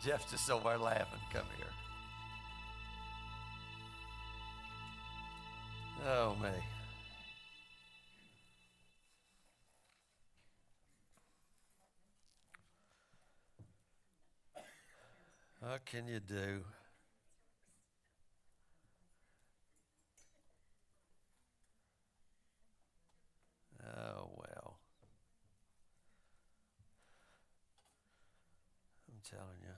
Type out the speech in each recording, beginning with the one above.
Jeff's just over there laughing. Come here. Oh, me. What can you do? Oh, well. I'm telling you.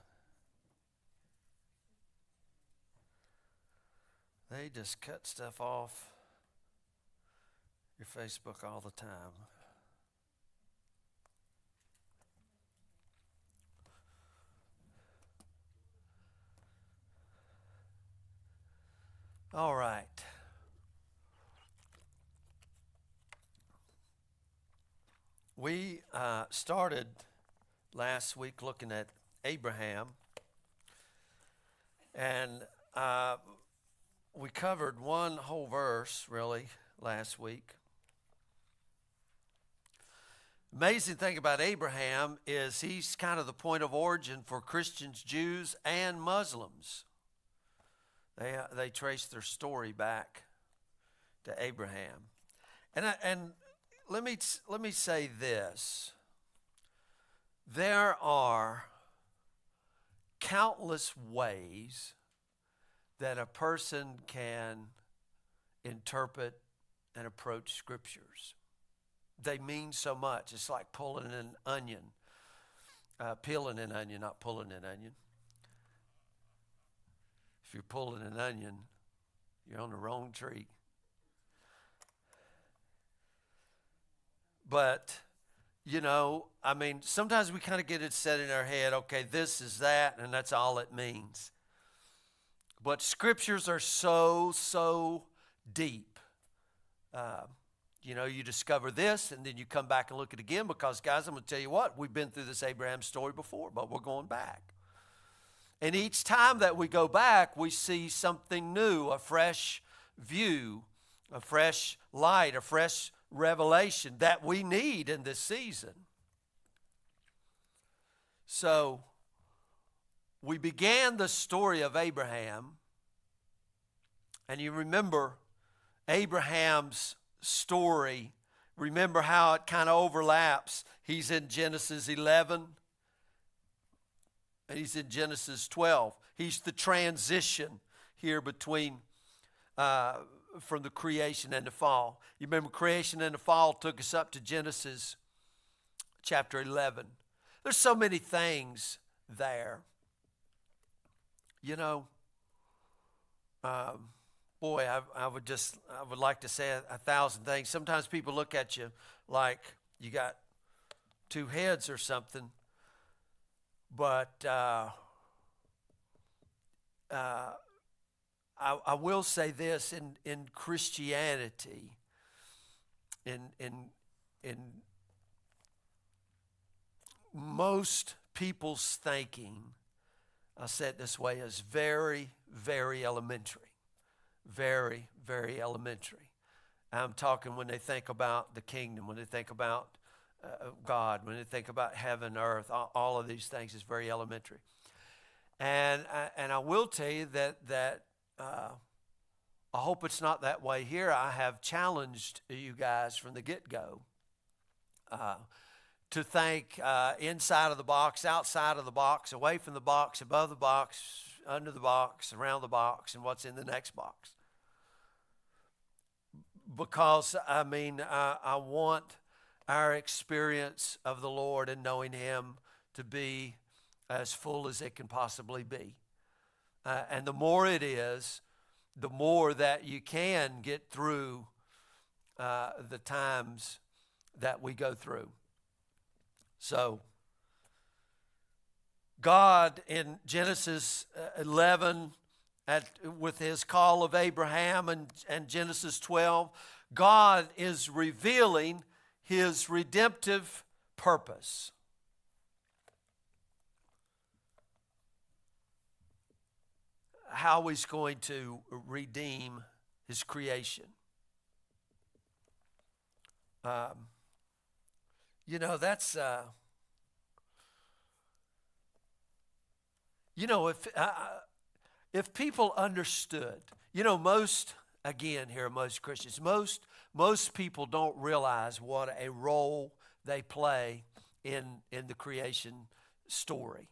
They just cut stuff off your Facebook all the time. All right. We started last week looking at Abraham, and we covered one whole verse, really, last week. Amazing thing about Abraham is he's kind of the point of origin for Christians, Jews, and Muslims. They trace their story back to Abraham. And let me say this. There are countless ways that a person can interpret and approach scriptures. They mean so much. It's like pulling an onion, peeling an onion, not pulling an onion. If you're pulling an onion, you're on the wrong tree. But, sometimes we kind of get it set in our head, okay, this is that, and that's all it means. But scriptures are so deep. You discover this, and then you come back and look at it again because, guys, I'm going to tell you what, we've been through this Abraham story before, but we're going back. And each time that we go back, we see something new, a fresh view, a fresh light, a fresh revelation that we need in this season. So, we began the story of Abraham, and you remember Abraham's story. Remember how it kind of overlaps. He's in Genesis 11, and he's in Genesis 12. He's the transition here between from the creation and the fall. You remember creation and the fall took us up to Genesis chapter 11. There's so many things there. Boy, I would like to say a thousand things. Sometimes people look at you like you got two heads or something. But I will say this: in Christianity, in most people's thinking, I'll say it this way, is very, very elementary. Very, very elementary. I'm talking when they think about the kingdom, when they think about God, when they think about heaven, earth, all of these things is very elementary. And I will tell you that I hope it's not that way here. I have challenged you guys from the get-go to think inside of the box, outside of the box, away from the box, above the box, under the box, around the box, and what's in the next box. Because, I want our experience of the Lord and knowing Him to be as full as it can possibly be. And the more it is, the more that you can get through the times that we go through. So, God in Genesis 11, with His call of Abraham and Genesis 12, God is revealing His redemptive purpose. How He's going to redeem His creation. That's You know, if people understood, most Christians, most people don't realize what a role they play in the creation story.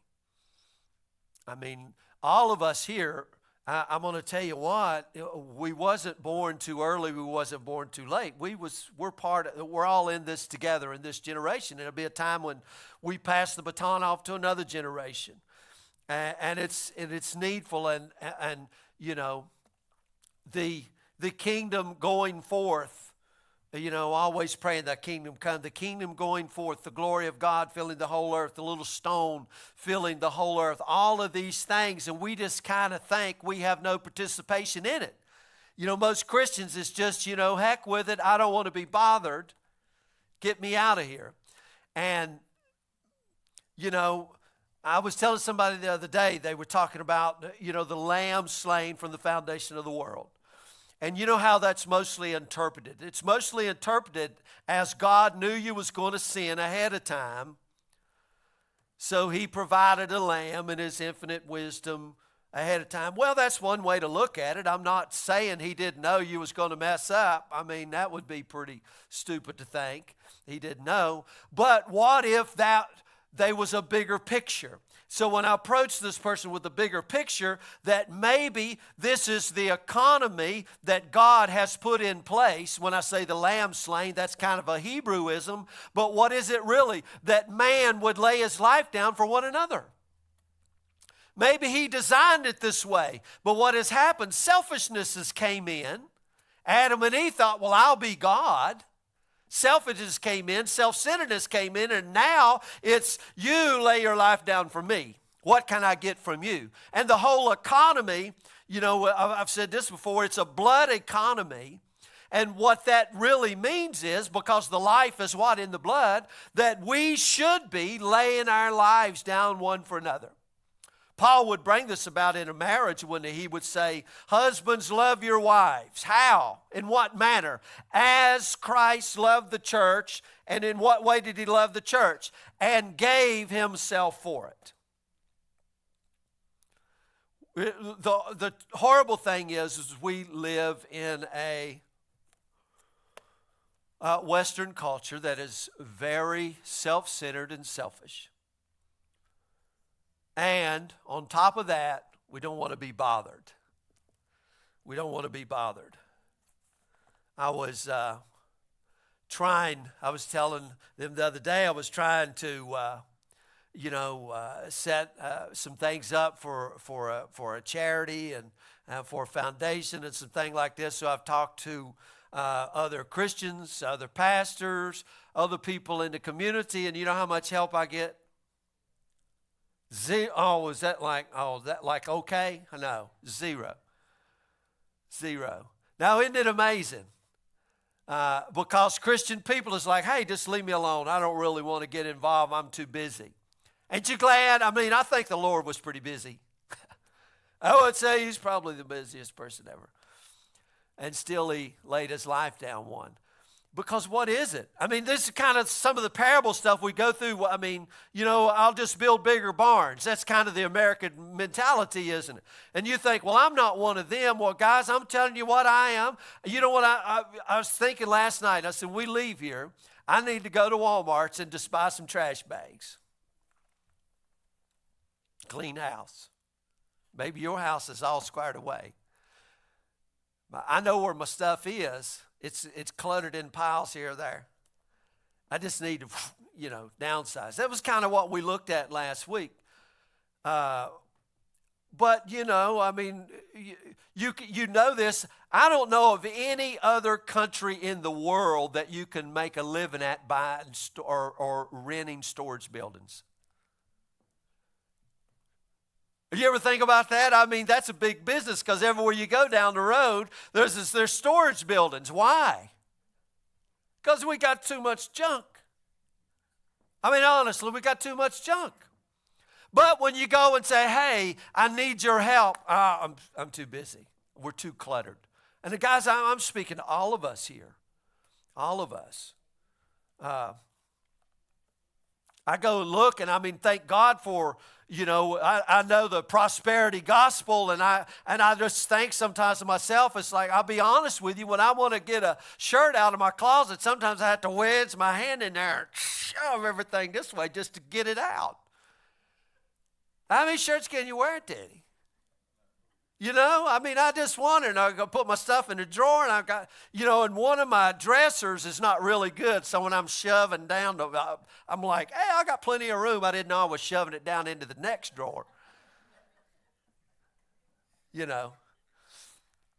I mean, all of us here, I'm going to tell you what, we wasn't born too early, we wasn't born too late. We're all in this together in this generation. There'll be a time when we pass the baton off to another generation. And it's needful, and the kingdom going forth, always praying that kingdom come, the kingdom going forth, the glory of God filling the whole earth, the little stone filling the whole earth, all of these things, and we just kind of think we have no participation in it. Most Christians, it's just, heck with it, I don't want to be bothered, get me out of here. And, I was telling somebody the other day, they were talking about, the lamb slain from the foundation of the world. And you know how that's mostly interpreted. It's mostly interpreted as God knew you was going to sin ahead of time, so he provided a lamb in his infinite wisdom ahead of time. Well, that's one way to look at it. I'm not saying he didn't know you was going to mess up. I mean, that would be pretty stupid to think he didn't know. But what if there was a bigger picture? So when I approach this person with a bigger picture, that maybe this is the economy that God has put in place. When I say the lamb slain, that's kind of a Hebrewism. But what is it really? That man would lay his life down for one another. Maybe he designed it this way. But what has happened, selfishness has came in. Adam and Eve thought, well, I'll be God. Selfishness came in, self-centeredness came in, and now it's you lay your life down for me. What can I get from you? And the whole economy, I've said this before, it's a blood economy. And what that really means is, because the life is what in the blood, that we should be laying our lives down one for another. Paul would bring this about in a marriage when he would say, husbands, love your wives. How? In what manner? As Christ loved the church. And in what way did he love the church? And gave himself for it. The horrible thing is we live in a Western culture that is very self-centered and selfish. And on top of that, we don't want to be bothered. We don't want to be bothered. I was telling them the other day, I was trying to, set some things up for a charity and for a foundation and some things like this. So I've talked to other Christians, other pastors, other people in the community, and you know how much help I get? Is that like okay? No, zero. Now, isn't it amazing? Because Christian people is like, hey, just leave me alone. I don't really want to get involved. I'm too busy. Ain't you glad? I mean, I think the Lord was pretty busy. I would say he's probably the busiest person ever. And still he laid his life down one. Because what is it? I mean, this is kind of some of the parable stuff we go through. I mean, I'll just build bigger barns. That's kind of the American mentality, isn't it? And you think, well, I'm not one of them. Well, guys, I'm telling you what I am. You know what I was thinking last night? I said, we leave here. I need to go to Walmart's and just buy some trash bags. Clean house. Maybe your house is all squared away. I know where my stuff is. It's cluttered in piles here or there. I just need to, downsize. That was kind of what we looked at last week. But, I mean, you know this. I don't know of any other country in the world that you can make a living at buying or renting storage buildings. You ever think about that? I mean, that's a big business because everywhere you go down the road, there's storage buildings. Why? Because we got too much junk. I mean, honestly, we got too much junk. But when you go and say, hey, I need your help, I'm too busy. We're too cluttered. And the guys, I'm speaking to all of us here. All of us. I go look, and I mean, thank God for, I know the prosperity gospel, and I just think sometimes to myself, it's like, I'll be honest with you, when I want to get a shirt out of my closet, sometimes I have to wedge my hand in there and shove everything this way just to get it out. How many shirts can you wear, Teddy? I just wonder, and I go put my stuff in the drawer, and I've got, and one of my dressers is not really good, so when I'm shoving down, I'm like, hey, I got plenty of room. I didn't know I was shoving it down into the next drawer.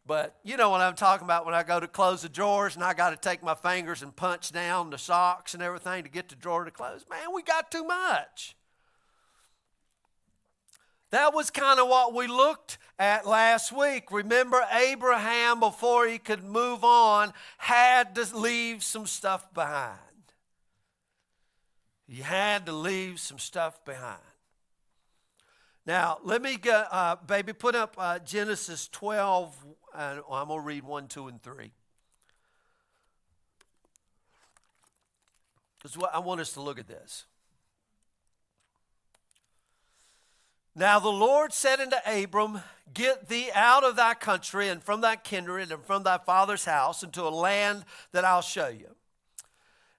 But you know what I'm talking about when I go to close the drawers, and I got to take my fingers and punch down the socks and everything to get the drawer to close. Man, we got too much. That was kind of what we looked at last week. Remember, Abraham, before he could move on, had to leave some stuff behind. He had to leave some stuff behind. Now, let me go, baby, put up Genesis 12, and I'm going to read 1, 2, and 3. Because I want us to look at this. Now the Lord said unto Abram, Get thee out of thy country and from thy kindred and from thy father's house into a land that I'll show you.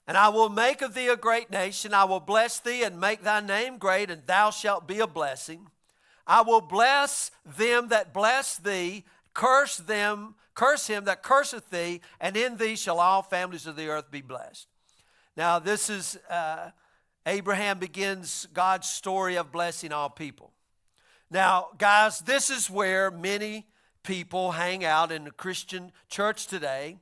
And I will make of thee a great nation. I will bless thee and make thy name great, and thou shalt be a blessing. I will bless them that bless thee, curse him that curseth thee, and in thee shall all families of the earth be blessed. Now this is, Abraham begins God's story of blessing all people. Now, guys, this is where many people hang out in the Christian church today.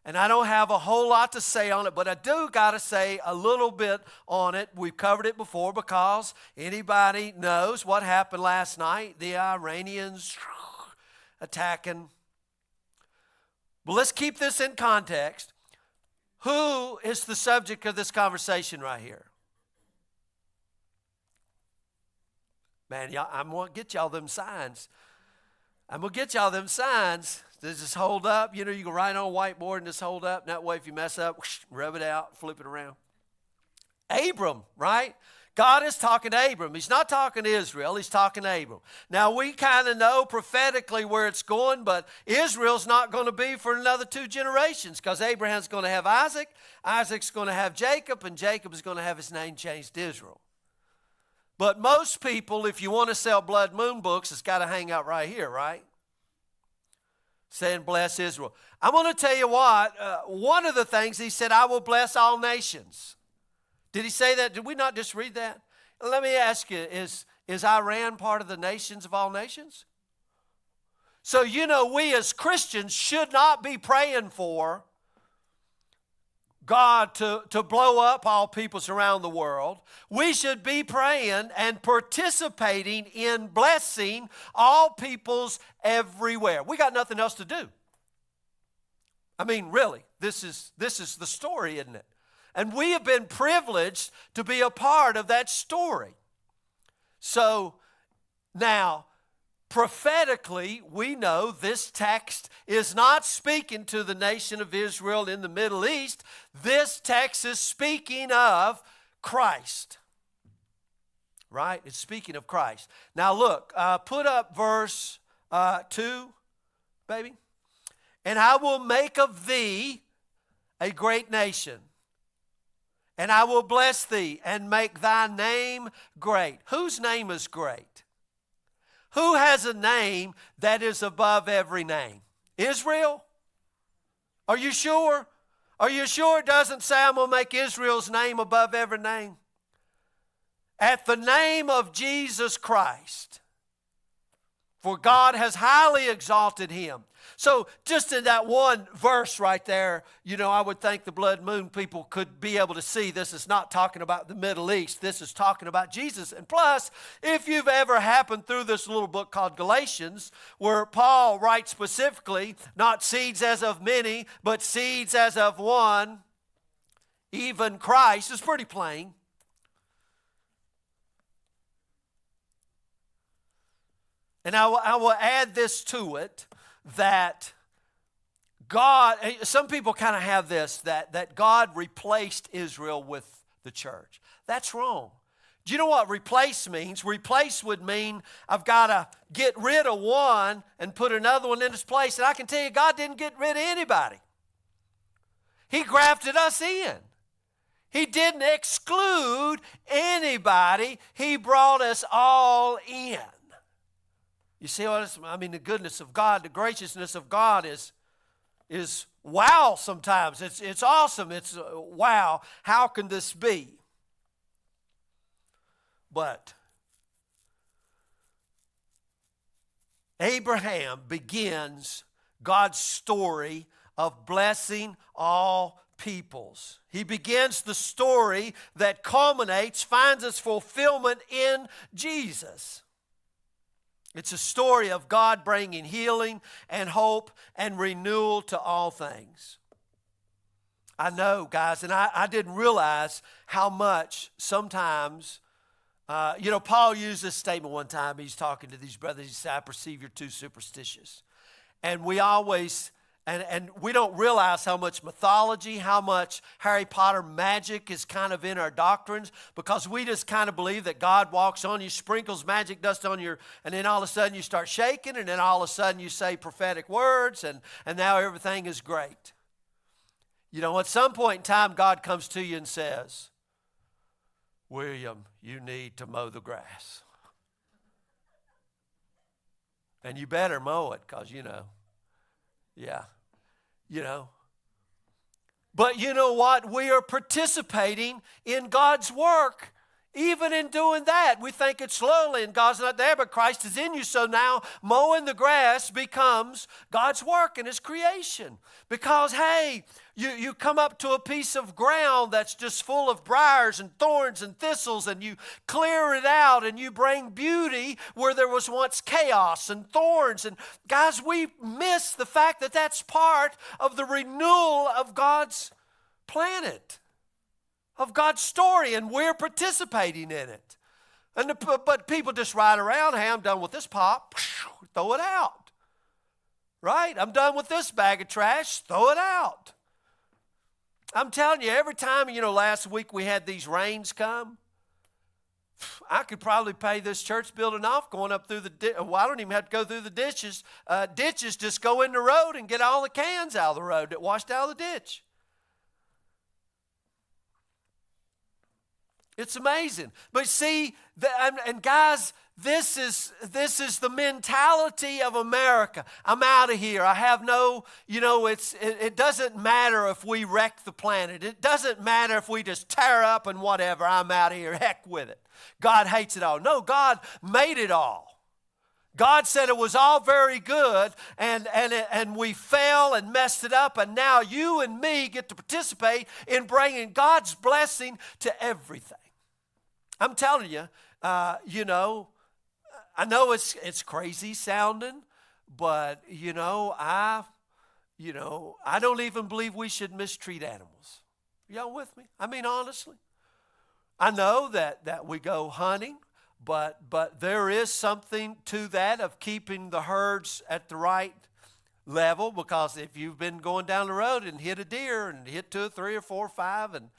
And I don't have a whole lot to say on it, but I do got to say a little bit on it. We've covered it before because anybody knows what happened last night. The Iranians attacking. But let's keep this in context. Who is the subject of this conversation right here? Man, I'm going to get y'all them signs. Does this hold up? You can write on a whiteboard and just hold up. And that way, if you mess up, rub it out, flip it around. Abram, right? God is talking to Abram. He's not talking to Israel. He's talking to Abram. Now, we kind of know prophetically where it's going, but Israel's not going to be for another 2 generations because Abraham's going to have Isaac, Isaac's going to have Jacob, and Jacob is going to have his name changed to Israel. But most people, if you want to sell blood moon books, it's got to hang out right here, right? Saying, bless Israel. I'm going to tell you what, one of the things he said, I will bless all nations. Did he say that? Did we not just read that? Let me ask you, is Iran part of the nations of all nations? So, we as Christians should not be praying for God to blow up all peoples around the world. We should be praying and participating in blessing all peoples everywhere. We got nothing else to do. I mean, really, this is the story, isn't it? And we have been privileged to be a part of that story. So now, prophetically, we know this text is not speaking to the nation of Israel in the Middle East. This text is speaking of Christ. Right? It's speaking of Christ. Now look, put up verse 2, baby. And I will make of thee a great nation, and I will bless thee and make thy name great. Whose name is great? Who has a name that is above every name? Israel? Are you sure? Are you sure it doesn't say I'm going to make Israel's name above every name? At the name of Jesus Christ, for God has highly exalted him. So just in that one verse right there, I would think the blood moon people could be able to see this is not talking about the Middle East. This is talking about Jesus. And plus, if you've ever happened through this little book called Galatians, where Paul writes specifically, not seeds as of many, but seeds as of one, even Christ, it's pretty plain. And I will add this to it, that God, some people kind of have this, that God replaced Israel with the church. That's wrong. Do you know what replace means? Replace would mean I've got to get rid of one and put another one in its place. And I can tell you, God didn't get rid of anybody. He grafted us in. He didn't exclude anybody. He brought us all in. You see what I mean? The goodness of God, the graciousness of God is wow sometimes. It's awesome. It's wow. How can this be? But Abraham begins God's story of blessing all peoples. He begins the story that culminates, finds its fulfillment in Jesus. It's a story of God bringing healing and hope and renewal to all things. I know, guys, and I didn't realize how much sometimes, Paul used this statement one time. He's talking to these brothers. He said, I perceive you're too superstitious. And we always, and we don't realize how much mythology, how much Harry Potter magic is kind of in our doctrines, because we just kind of believe that God walks on you, sprinkles magic dust on your, and then all of a sudden you start shaking, and then all of a sudden you say prophetic words, and now everything is great. At some point in time, God comes to you and says, William, you need to mow the grass. And you better mow it, because, But you know what? We are participating in God's work. Even in doing that, we think it's slowly and God's not there, but Christ is in you. So now mowing the grass becomes God's work and His creation. Because, hey, you come up to a piece of ground that's just full of briars and thorns and thistles, and you clear it out and you bring beauty where there was once chaos and thorns. And guys, we miss the fact that that's part of the renewal of God's planet, of God's story, and we're participating in it. But people just ride around, hey, I'm done with this pop, throw it out. Right? I'm done with this bag of trash, throw it out. I'm telling you, every time, last week we had these rains come, I could probably pay this church building off going up through I don't even have to go through the ditches. Just go in the road and get all the cans out of the road that washed out of the ditch. It's amazing. But see, and guys, this is the mentality of America. I'm out of here. I have no, it doesn't matter if we wreck the planet. It doesn't matter if we just tear up and whatever. I'm out of here. Heck with it. God hates it all. No, God made it all. God said it was all very good, and we fell and messed it up, and now you and me get to participate in bringing God's blessing to everything. I'm telling you, I know it's crazy sounding, but I don't even believe we should mistreat animals. Y'all with me? I mean, honestly, I know that we go hunting, but there is something to that of keeping the herds at the right level, because if you've been going down the road and hit a deer and hit 2 or 3 or 4 or 5, and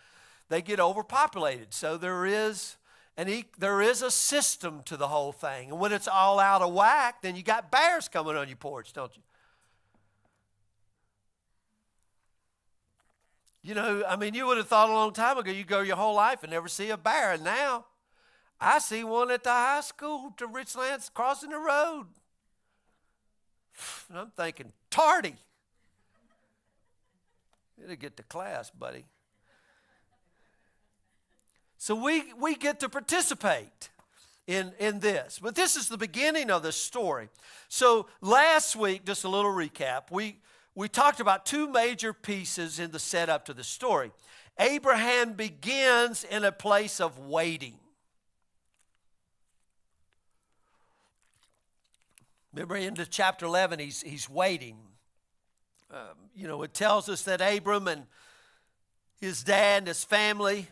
they get overpopulated, so there is a system to the whole thing. And when it's all out of whack, then you got bears coming on your porch, don't you? You would have thought a long time ago, you go your whole life and never see a bear. And now, I see one at the high school to Richlands crossing the road. And I'm thinking, tardy. It'll get to class, buddy. So we get to participate in this. But this is the beginning of the story. So last week, just a little recap, we talked about 2 major pieces in the setup to the story. Abraham begins in a place of waiting. Remember, into chapter 11, he's waiting. It tells us that Abram and his dad and his family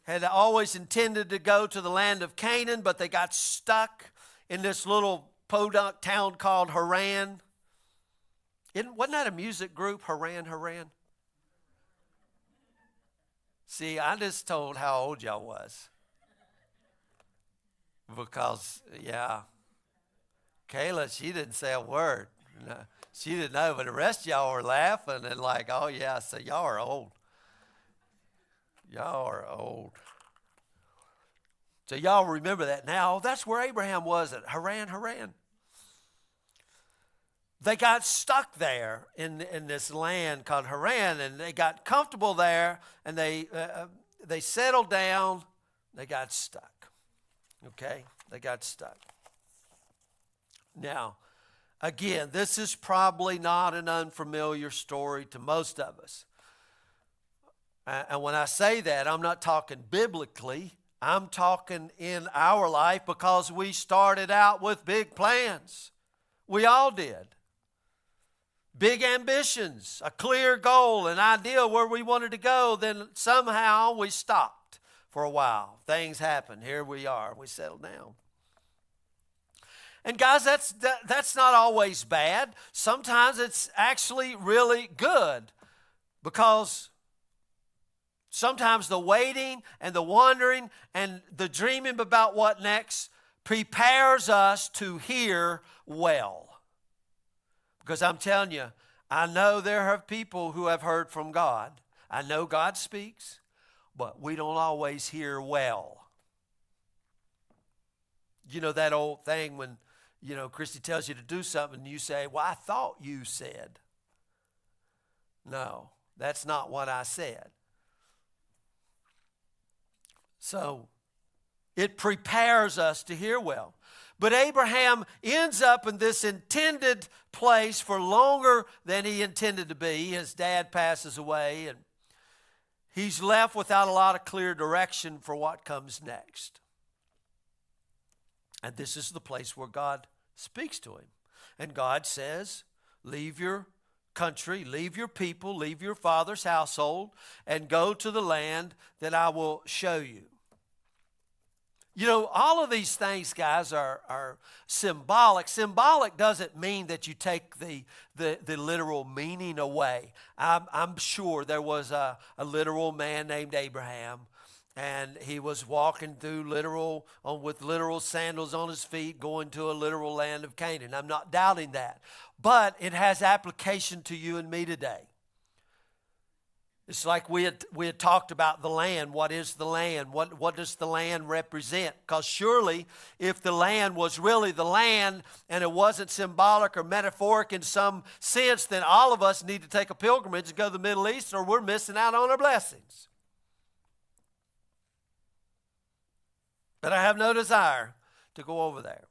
had always intended to go to the land of Canaan, but they got stuck in this little podunk town called Haran. Wasn't that a music group, Haran? See, I just told how old y'all was. Because, yeah, Kayla, she didn't say a word. No, she didn't know, but the rest of y'all were laughing and like, oh, yeah, so y'all are old. Y'all are old. So y'all remember that now. That's where Abraham was at Haran. They got stuck there in this land called Haran, and they got comfortable there, and they settled down. They got stuck. Okay? They got stuck. Now, again, this is probably not an unfamiliar story to most of us. And when I say that, I'm not talking biblically. I'm talking in our life because we started out with big plans. We all did. Big ambitions, a clear goal, an idea where we wanted to go. Then somehow we stopped for a while. Things happened. Here we are. We settled down. And guys, that's not always bad. Sometimes it's actually really good because sometimes the waiting and the wondering and the dreaming about what next prepares us to hear well. Because I'm telling you, I know there are people who have heard from God. I know God speaks, but we don't always hear well. You know that old thing when, Christy tells you to do something and you say, well, I thought you said. No, that's not what I said. So it prepares us to hear well. But Abraham ends up in this intended place for longer than he intended to be. His dad passes away, and he's left without a lot of clear direction for what comes next. And this is the place where God speaks to him. And God says, leave your country, leave your people, leave your father's household, and go to the land that I will show you. All of these things, guys, are symbolic. Symbolic doesn't mean that you take the literal meaning away. I'm sure there was a literal man named Abraham, and he was walking through with literal sandals on his feet, going to a literal land of Canaan. I'm not doubting that. But it has application to you and me today. It's like we had talked about the land. What is the land? What does the land represent? Because surely if the land was really the land and it wasn't symbolic or metaphoric in some sense, then all of us need to take a pilgrimage and go to the Middle East, or we're missing out on our blessings. But I have no desire to go over there.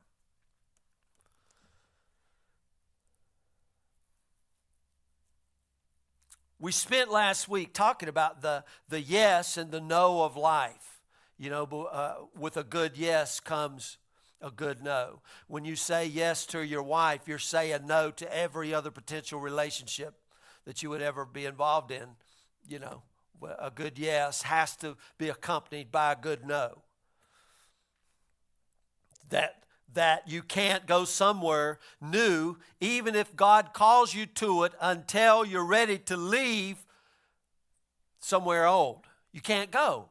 We spent last week talking about the yes and the no of life. With a good yes comes a good no. When you say yes to your wife, you're saying no to every other potential relationship that you would ever be involved in. A good yes has to be accompanied by a good no. That you can't go somewhere new, even if God calls you to it, until you're ready to leave somewhere old. You can't go.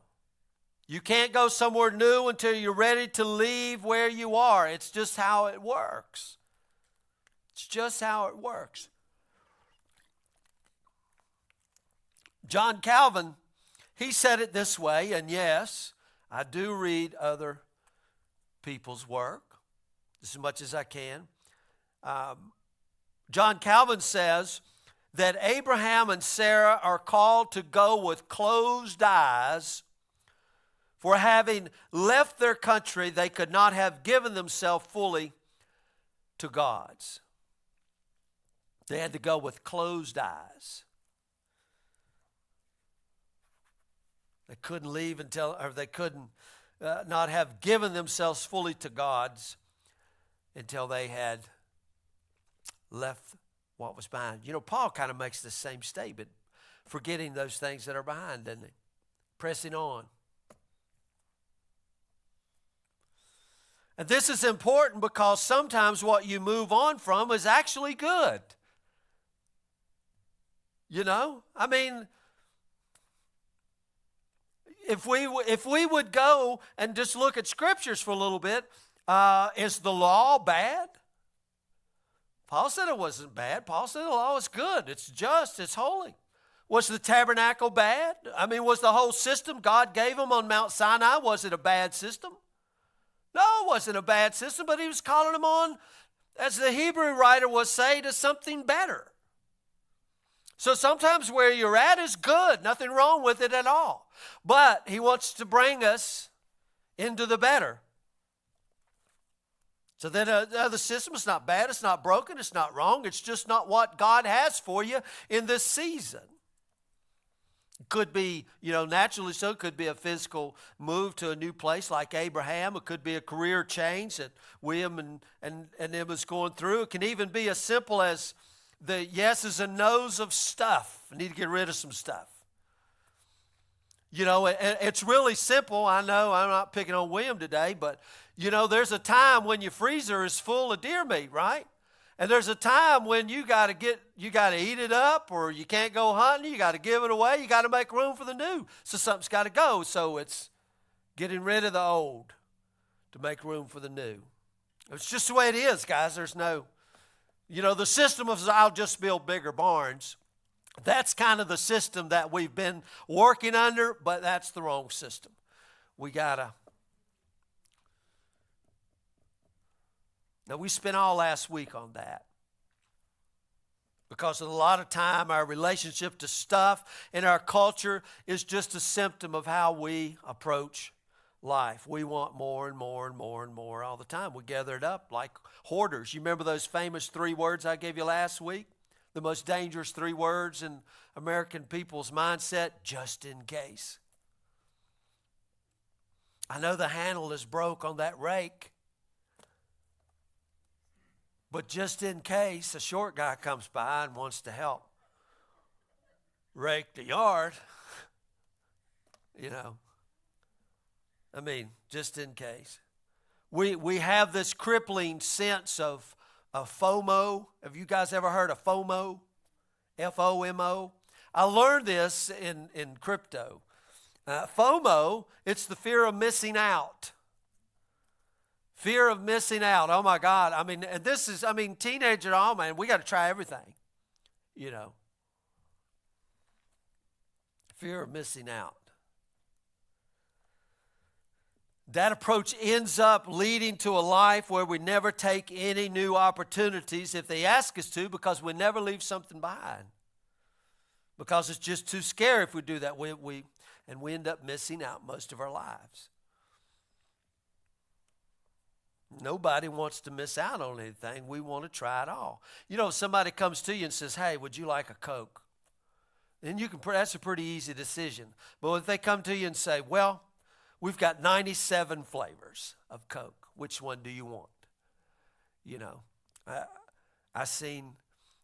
You can't go somewhere new until you're ready to leave where you are. It's just how it works. It's just how it works. John Calvin, he said it this way, and yes, I do read other people's work as much as I can. John Calvin says that Abraham and Sarah are called to go with closed eyes, for having left their country, they could not have given themselves fully to God's. They had to go with closed eyes. They couldn't leave or they couldn't not have given themselves fully to God's until they had left what was behind. Paul kind of makes the same statement, forgetting those things that are behind, doesn't he? Pressing on. And this is important because sometimes what you move on from is actually good. if we would go and just look at scriptures for a little bit, is the law bad? Paul said it wasn't bad. Paul said the law is good. It's just. It's holy. Was the tabernacle bad? I mean, was the whole system God gave them on Mount Sinai, was it a bad system? No, it wasn't a bad system, but he was calling them on, as the Hebrew writer was saying, to something better. So sometimes where you're at is good. Nothing wrong with it at all. But he wants to bring us into the better. So that the system is not bad, it's not broken, it's not wrong. It's just not what God has for you in this season. It could be, naturally so, it could be a physical move to a new place like Abraham. It could be a career change that William and them was going through. It can even be as simple as the yeses and nos of stuff. I need to get rid of some stuff. It's really simple. I know I'm not picking on William today, but there's a time when your freezer is full of deer meat, right? And there's a time when you got to eat it up, or you can't go hunting. You got to give it away. You got to make room for the new. So something's got to go. So it's getting rid of the old to make room for the new. It's just the way it is, guys. There's no, the system of I'll just build bigger barns. That's kind of the system that we've been working under, but that's the wrong system. Now, we spent all last week on that because a lot of time our relationship to stuff in our culture is just a symptom of how we approach life. We want more and more and more and more all the time. We gather it up like hoarders. You remember those famous 3 words I gave you last week? The most dangerous 3 words in American people's mindset: just in case. I know the handle is broke on that rake, but just in case a short guy comes by and wants to help rake the yard, just in case. We have this crippling sense of FOMO. Have you guys ever heard of FOMO? FOMO. I learned this in crypto. FOMO, it's the fear of missing out. Fear of missing out. Oh my God. Teenager, oh man, we got to try everything. Fear of missing out. That approach ends up leading to a life where we never take any new opportunities if they ask us to, because we never leave something behind. Because it's just too scary if we do that. We end up missing out most of our lives. Nobody wants to miss out on anything. We want to try it all. If somebody comes to you and says, hey, would you like a Coke? Then that's a pretty easy decision. But if they come to you and say, well, we've got 97 flavors of Coke. Which one do you want? I seen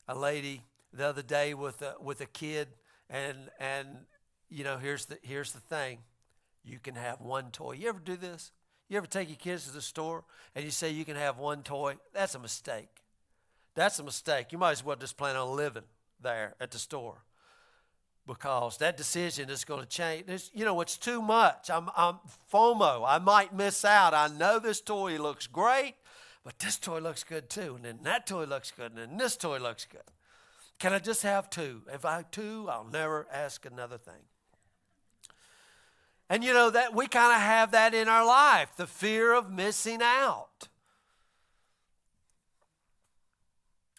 a lady the other day with a kid, and here's the thing. You can have one toy. You ever do this? You ever take your kids to the store and you say you can have one toy? That's a mistake. That's a mistake. You might as well just plan on living there at the store, because that decision is going to change. It's too much. I'm FOMO. I might miss out. I know this toy looks great, but this toy looks good too. And then that toy looks good. And then this toy looks good. Can I just have 2? If I have 2, I'll never ask another thing. And that we kind of have that in our life, the fear of missing out.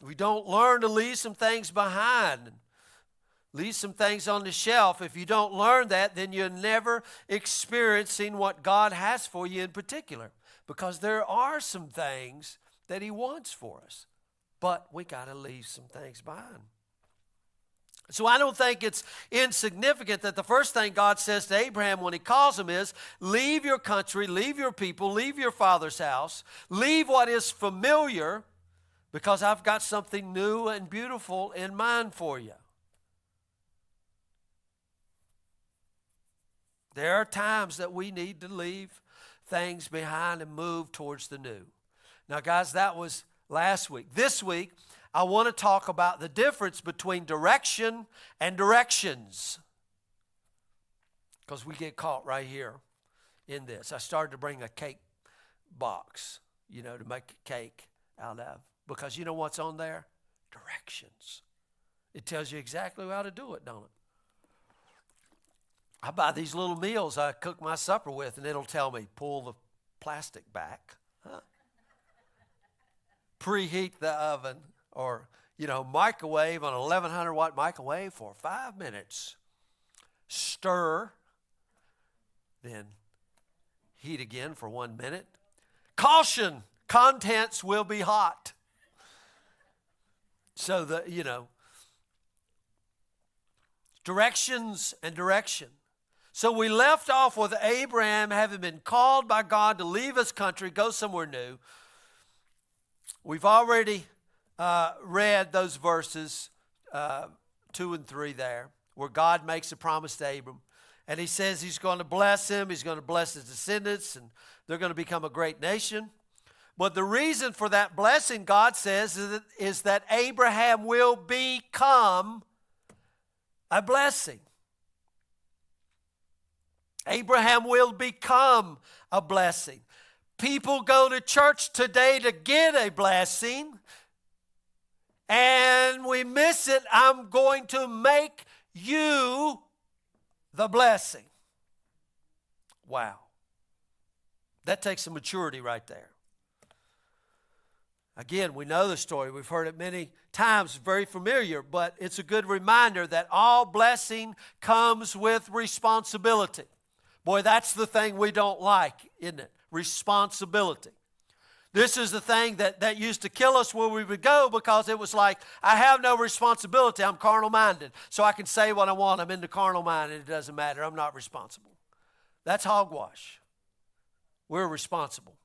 We don't learn to leave some things behind. Leave some things on the shelf. If you don't learn that, then you're never experiencing what God has for you in particular. Because there are some things that He wants for us. But we got to leave some things behind. So I don't think it's insignificant that the first thing God says to Abraham when He calls him is, leave your country, leave your people, leave your father's house, leave what is familiar, because I've got something new and beautiful in mind for you. There are times that we need to leave things behind and move towards the new. Now, guys, that was last week. This week, I want to talk about the difference between direction and directions. because we get caught right here in this. I started to bring a cake box, to make a cake out of. Because you know what's on there? Directions. It tells you exactly how to do it, don't it? I buy these little meals I cook my supper with, and it'll tell me, pull the plastic back. Huh? Preheat the oven, or, microwave on an 1100 watt microwave for 5 minutes. Stir, then heat again for 1 minute. Caution, contents will be hot. So directions and direction. So we left off with Abraham having been called by God to leave his country, go somewhere new. We've already read those verses 2 and 3 there, where God makes a promise to Abram. And he says he's going to bless him, he's going to bless his descendants, and they're going to become a great nation. But the reason for that blessing, God says, is that Abraham will become a blessing. Abraham will become a blessing. People go to church today to get a blessing, and we miss it. I'm going to make you the blessing. Wow. That takes some maturity right there. Again, we know the story. We've heard it many times, very familiar, but it's a good reminder that all blessing comes with responsibility. Boy, that's the thing we don't like, isn't it? Responsibility. This is the thing that used to kill us where we would go, because it was like, I have no responsibility. I'm carnal-minded. So I can say what I want. I'm into carnal mind, and it doesn't matter. I'm not responsible. That's hogwash. We're responsible.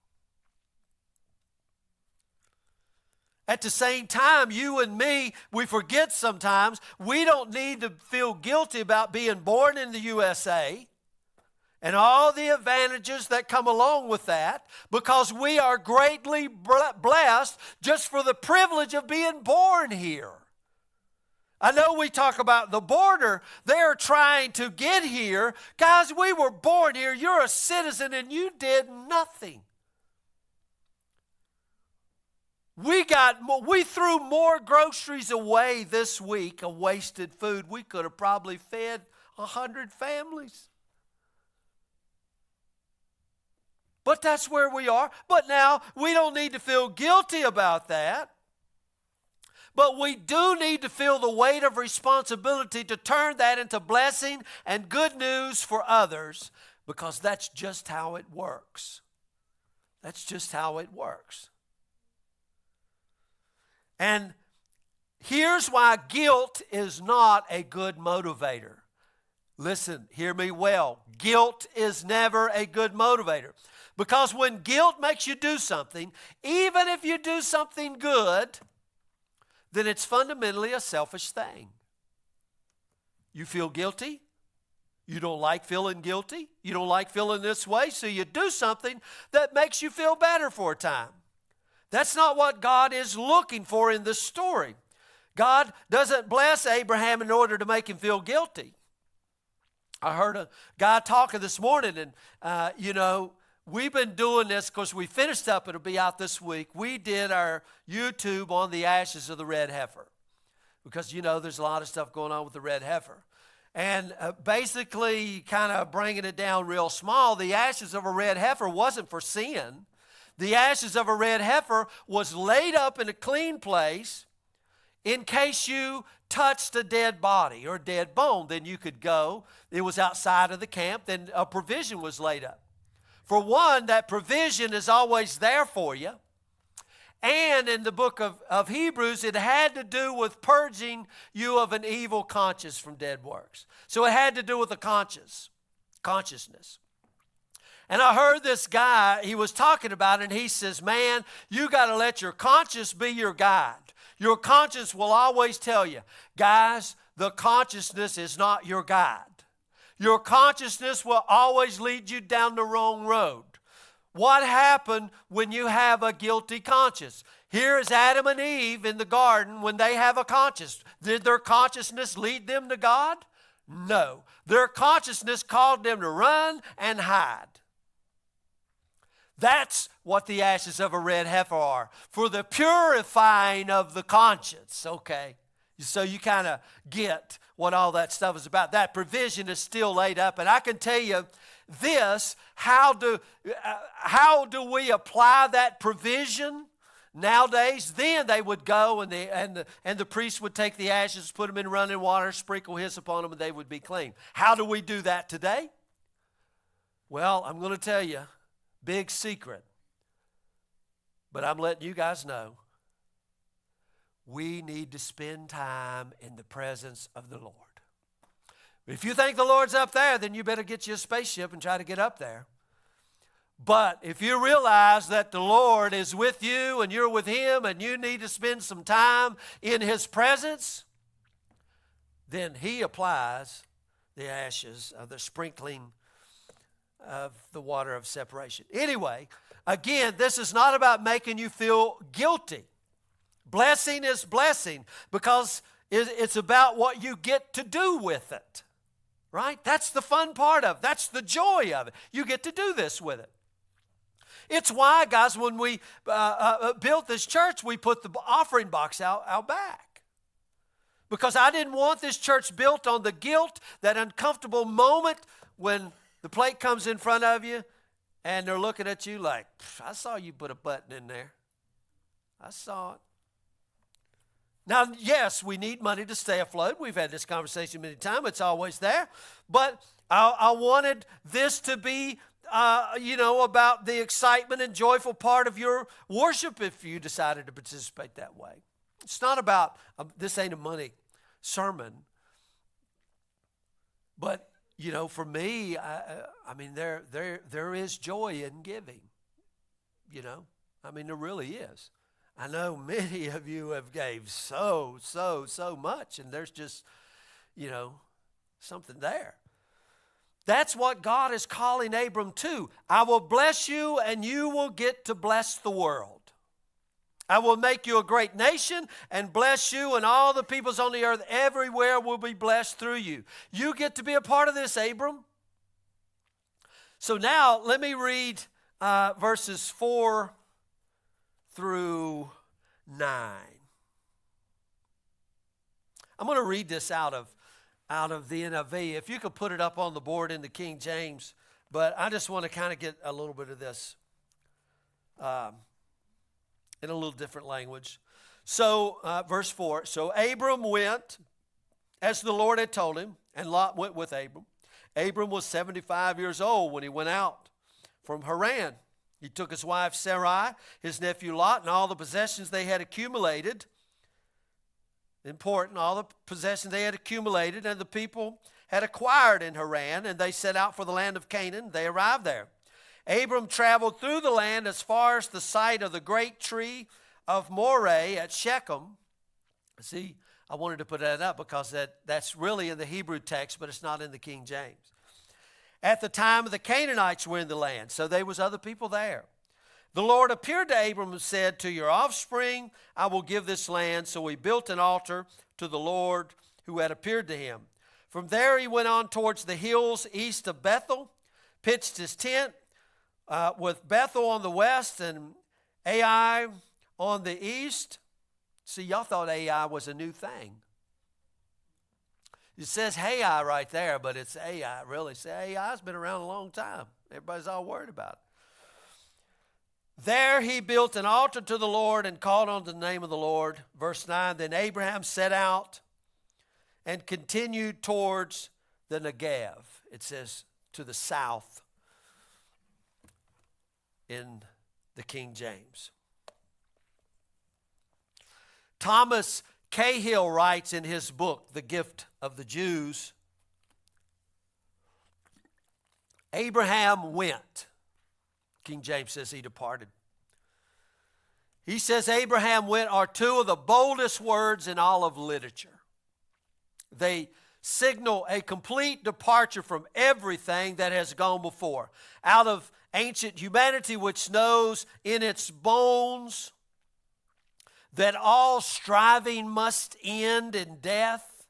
At the same time, you and me, we forget sometimes, we don't need to feel guilty about being born in the USA and all the advantages that come along with that, because we are greatly blessed just for the privilege of being born here. I know we talk about the border. They're trying to get here. Guys, we were born here. You're a citizen and you did nothing. We threw more groceries away this week of wasted food. We could have probably fed 100 families. But that's where we are. But now we don't need to feel guilty about that. But we do need to feel the weight of responsibility to turn that into blessing and good news for others, because that's just how it works. That's just how it works. And here's why guilt is not a good motivator. Listen, hear me well. Guilt is never a good motivator. Because when guilt makes you do something, even if you do something good, then it's fundamentally a selfish thing. You feel guilty. You don't like feeling guilty. You don't like feeling this way, so you do something that makes you feel better for a time. That's not what God is looking for in this story. God doesn't bless Abraham in order to make him feel guilty. I heard a guy talking this morning, and, we've been doing this because we finished up. It'll be out this week. We did our YouTube on the ashes of the red heifer, because, there's a lot of stuff going on with the red heifer. And basically, kind of bringing it down real small, the ashes of a red heifer wasn't for sin. The ashes of a red heifer was laid up in a clean place in case you touched a dead body or dead bone. Then you could go. It was outside of the camp. Then a provision was laid up. For one, that provision is always there for you. And in the book of Hebrews, it had to do with purging you of an evil conscience from dead works. So it had to do with the consciousness. And I heard this guy, he was talking about it, and he says, man, you got to let your conscience be your guide. Your conscience will always tell you, guys, the consciousness is not your guide. Your consciousness will always lead you down the wrong road. What happened when you have a guilty conscience? Here is Adam and Eve in the garden when they have a conscience. Did their consciousness lead them to God? No. Their consciousness called them to run and hide. That's what the ashes of a red heifer are, for the purifying of the conscience. Okay, so you kind of get what all that stuff is about. That provision is still laid up, and I can tell you this: how do we apply that provision nowadays? Then they would go and the priest would take the ashes, put them in running water, sprinkle his upon them, and they would be clean. How do we do that today? Well, I'm going to tell you. Big secret. But I'm letting you guys know. We need to spend time in the presence of the Lord. If you think the Lord's up there, then you better get you a spaceship and try to get up there. But if you realize that the Lord is with you and you're with Him and you need to spend some time in His presence, then He applies the ashes of the sprinkling of the water of separation. Anyway, again, this is not about making you feel guilty. Blessing is blessing because it's about what you get to do with it. Right? That's the fun part of it. That's the joy of it. You get to do this with it. It's why, guys, when we built this church, we put the offering box out back. Because I didn't want this church built on the guilt, that uncomfortable moment when the plate comes in front of you and they're looking at you like, I saw you put a button in there. I saw it. Now, yes, we need money to stay afloat. We've had this conversation many times. It's always there. But I wanted this to be, about the excitement and joyful part of your worship if you decided to participate that way. It's not about, this ain't a money sermon. But for me, there is joy in giving. There really is. I know many of you have gave so much, and there's just, something there. That's what God is calling Abram to. I will bless you, and you will get to bless the world. I will make you a great nation and bless you, and all the peoples on the earth everywhere will be blessed through you. You get to be a part of this, Abram. So now let me read verses 4 through 9. I'm going to read this out of the NIV. If you could put it up on the board in the King James, but I just want to kind of get a little bit of this in a little different language. So, verse 4, so Abram went as the Lord had told him, and Lot went with Abram. Abram was 75 years old when he went out from Haran. He took his wife Sarai, his nephew Lot, and all the possessions they had accumulated. Important, all the possessions they had accumulated and the people had acquired in Haran, and they set out for the land of Canaan. They arrived there. Abram traveled through the land as far as the site of the great tree of Moreh at Shechem. See, I wanted to put that up because that's really in the Hebrew text, but it's not in the King James. At the time the Canaanites were in the land, so there was other people there. The Lord appeared to Abram and said, to your offspring I will give this land. So he built an altar to the Lord who had appeared to him. From there he went on towards the hills east of Bethel, pitched his tent with Bethel on the west and Ai on the east. See, y'all thought Ai was a new thing. It says Ai right there, but it's Ai, really. See, Ai's been around a long time. Everybody's all worried about it. There he built an altar to the Lord and called on the name of the Lord. Verse 9, then Abraham set out and continued towards the Negev. It says to the south in the King James. Thomas Cahill writes in his book, The Gift of the Jews, Abraham went. King James says he departed. He says Abraham went are two of the boldest words in all of literature. They signal a complete departure from everything that has gone before. Out of ancient humanity, which knows in its bones that all striving must end in death,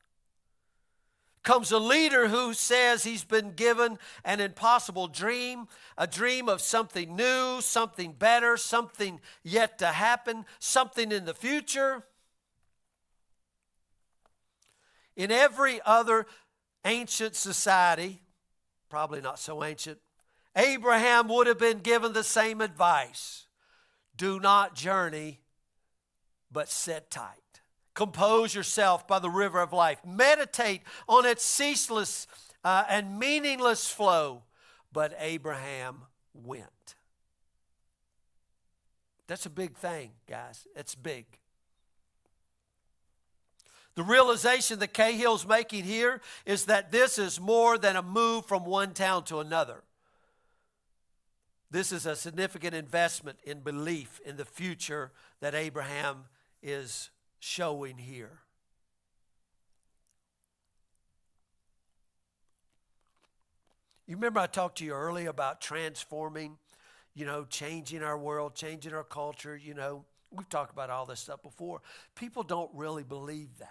comes a leader who says he's been given an impossible dream, a dream of something new, something better, something yet to happen, something in the future. In every other ancient society, probably not so ancient, Abraham would have been given the same advice. Do not journey, but sit tight. Compose yourself by the river of life. Meditate on its ceaseless and meaningless flow. But Abraham went. That's a big thing, guys. It's big. The realization that Cahill's making here is that this is more than a move from one town to another. This is a significant investment in belief in the future that Abraham is showing here. You remember I talked to you earlier about transforming, changing our world, changing our culture, We've talked about all this stuff before. People don't really believe that.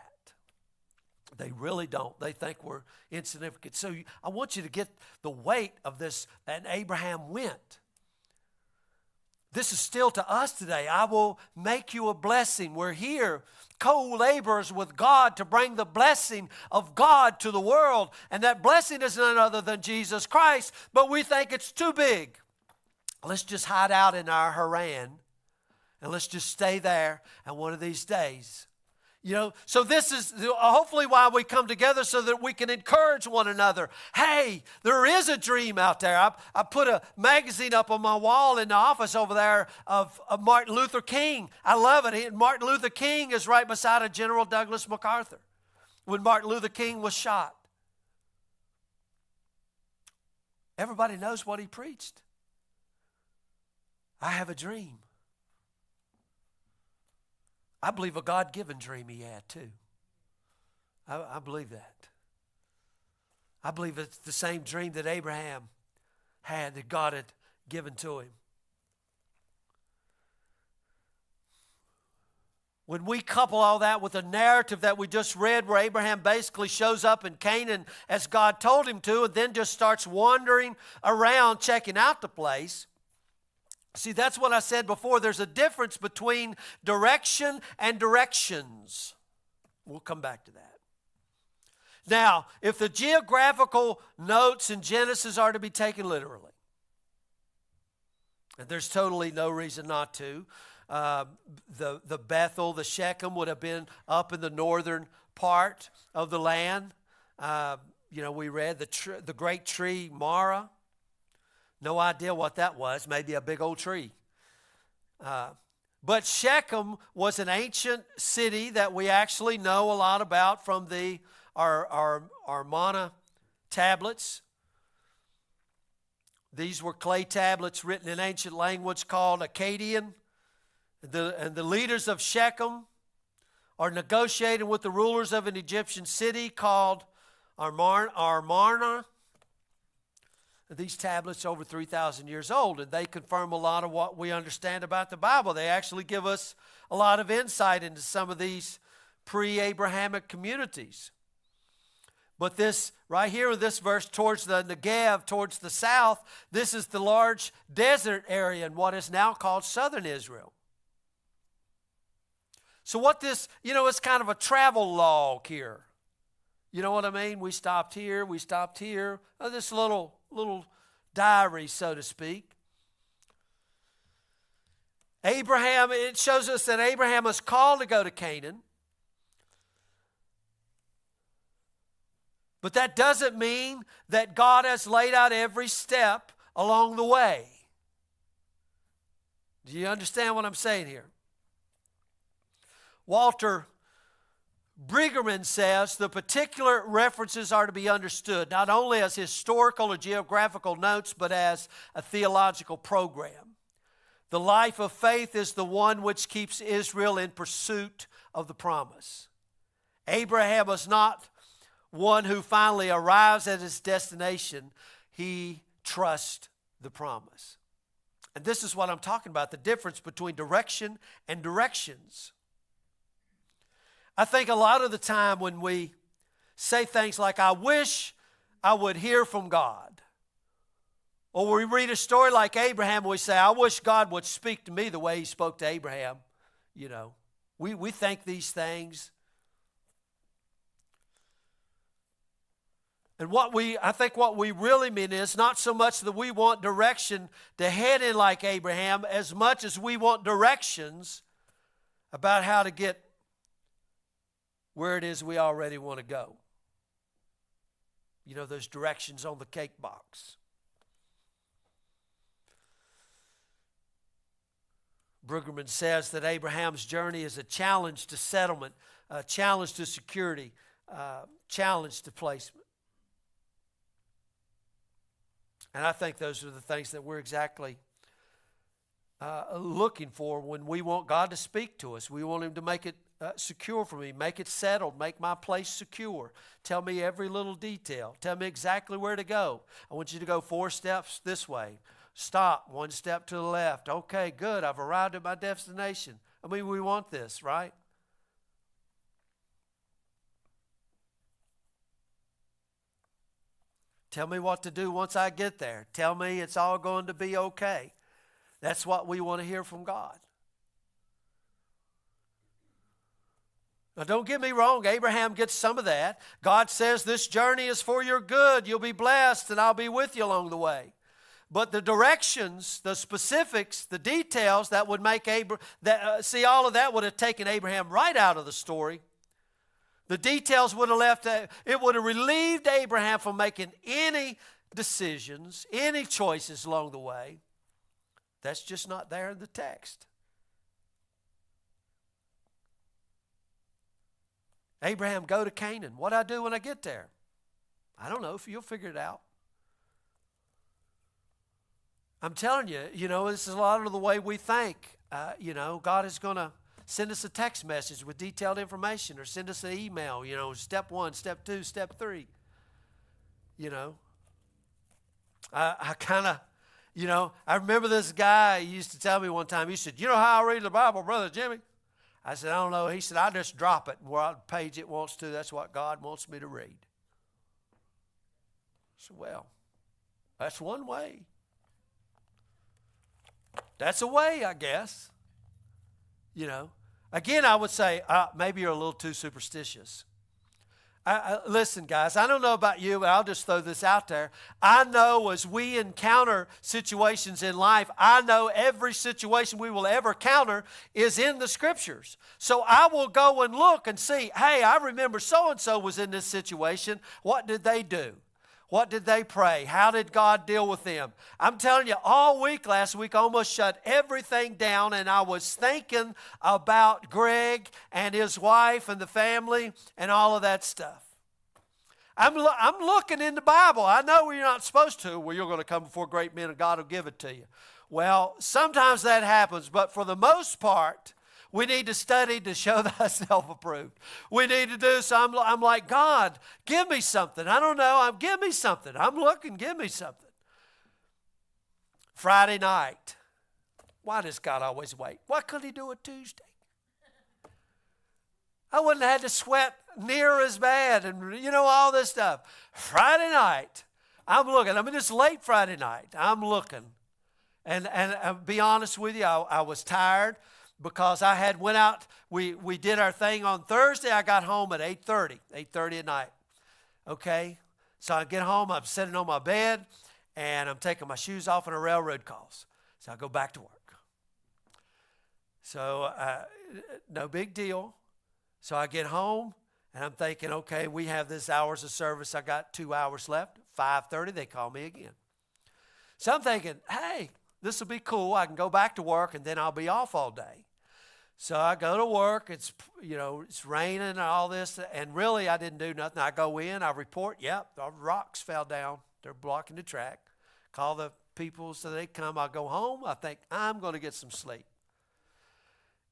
They really don't. They think we're insignificant. So I want you to get the weight of this, and Abraham went. This is still to us today. I will make you a blessing. We're here, co-laborers with God to bring the blessing of God to the world. And that blessing is none other than Jesus Christ. But we think it's too big. Let's just hide out in our Haran. And let's just stay there. And one of these days, so this is hopefully why we come together, so that we can encourage one another. Hey, there is a dream out there. I put a magazine up on my wall in the office over there of Martin Luther King. I love it. Martin Luther King is right beside a General Douglas MacArthur when Martin Luther King was shot. Everybody knows what he preached. I have a dream. I believe a God-given dream he had too. I believe that. I believe it's the same dream that Abraham had, that God had given to him. When we couple all that with the narrative that we just read, where Abraham basically shows up in Canaan as God told him to, and then just starts wandering around checking out the place. See, that's what I said before. There's a difference between direction and directions. We'll come back to that. Now, if the geographical notes in Genesis are to be taken literally, and there's totally no reason not to, the Bethel, the Shechem would have been up in the northern part of the land. We read the great tree Mara. No idea what that was. Maybe a big old tree. But Shechem was an ancient city that we actually know a lot about from our Mana tablets. These were clay tablets written in ancient language called Akkadian. And the leaders of Shechem are negotiating with the rulers of an Egyptian city called Amarna. These tablets are over 3,000 years old, and they confirm a lot of what we understand about the Bible. They actually give us a lot of insight into some of these pre-Abrahamic communities. But this, right here in this verse, towards the Negev, towards the south, this is the large desert area in what is now called southern Israel. So what this, it's kind of a travel log here. You know what I mean? We stopped here. This little diary, so to speak. Abraham, it shows us that Abraham was called to go to Canaan. But that doesn't mean that God has laid out every step along the way. Do you understand what I'm saying here? Walter Brigham says the particular references are to be understood not only as historical or geographical notes, but as a theological program. The life of faith is the one which keeps Israel in pursuit of the promise. Abraham was not one who finally arrives at his destination. He trusts the promise. And this is what I'm talking about, the difference between direction and directions. I think a lot of the time when we say things like, I wish I would hear from God. Or we read a story like Abraham, we say, I wish God would speak to me the way he spoke to Abraham. You know, we think these things. And I think what we really mean is not so much that we want direction to head in like Abraham, as much as we want directions about how to get where it is we already want to go. You know, those directions on the cake box. Brueggemann says that Abraham's journey is a challenge to settlement, a challenge to security, challenge to placement. And I think those are the things that we're exactly looking for when we want God to speak to us. We want him to make it secure for me, make it settled, make my place secure. Tell me every little detail. Tell me exactly where to go. I want you to go 4 steps this way. Stop, 1 step to the left. Okay, good, I've arrived at my destination. I mean, we want this, right? Tell me what to do once I get there. Tell me it's all going to be okay. That's what we want to hear from God. Now, don't get me wrong. Abraham gets some of that. God says this journey is for your good. You'll be blessed, and I'll be with you along the way. But the directions, the specifics, the details that would make all of that would have taken Abraham right out of the story. The details would have it would have relieved Abraham from making any decisions, any choices along the way. That's just not there in the text. Abraham, go to Canaan. What do I do when I get there? I don't know. You'll figure it out. I'm telling you, this is a lot of the way we think. God is going to send us a text message with detailed information, or send us an email, step 1, step 2, step 3. I kind of, I remember this guy used to tell me one time, he said, you know how I read the Bible, Brother Jimmy? I said, I don't know. He said, I just drop it. What page it wants to, that's what God wants me to read. I said, well, that's one way. That's a way, I guess. Again, I would say maybe you're a little too superstitious. Listen, guys, I don't know about you, but I'll just throw this out there. I know as we encounter situations in life, I know every situation we will ever encounter is in the Scriptures. So I will go and look and see, hey, I remember so-and-so was in this situation. What did they do? What did they pray? How did God deal with them? I'm telling you, all week last week, I almost shut everything down, and I was thinking about Greg and his wife and the family and all of that stuff. I'm looking in the Bible. I know you're not supposed to. Well, you're going to come before great men, and God will give it to you. Well, sometimes that happens, but for the most part, we need to study to show thyself approved. We need to do so. I'm like, God, give me something. I don't know. Give me something. I'm looking. Give me something. Friday night. Why does God always wait? Why couldn't he do it Tuesday? I wouldn't have had to sweat near as bad and, all this stuff. Friday night. I'm looking. It's late Friday night. I'm looking. And I'll be honest with you, I was tired. Because I had went out, we did our thing on Thursday. I got home at 8:30 at night. Okay? So I get home, I'm sitting on my bed, and I'm taking my shoes off, and a railroad calls. So I go back to work. So no big deal. So I get home, and I'm thinking, okay, we have this hours of service. I got 2 hours left. 5:30, they call me again. So I'm thinking, hey, this will be cool. I can go back to work, and then I'll be off all day. So I go to work. It's raining and all this, and really I didn't do nothing. I go in, I report, yep, the rocks fell down. They're blocking the track. Call the people so they come. I go home. I think I'm going to get some sleep.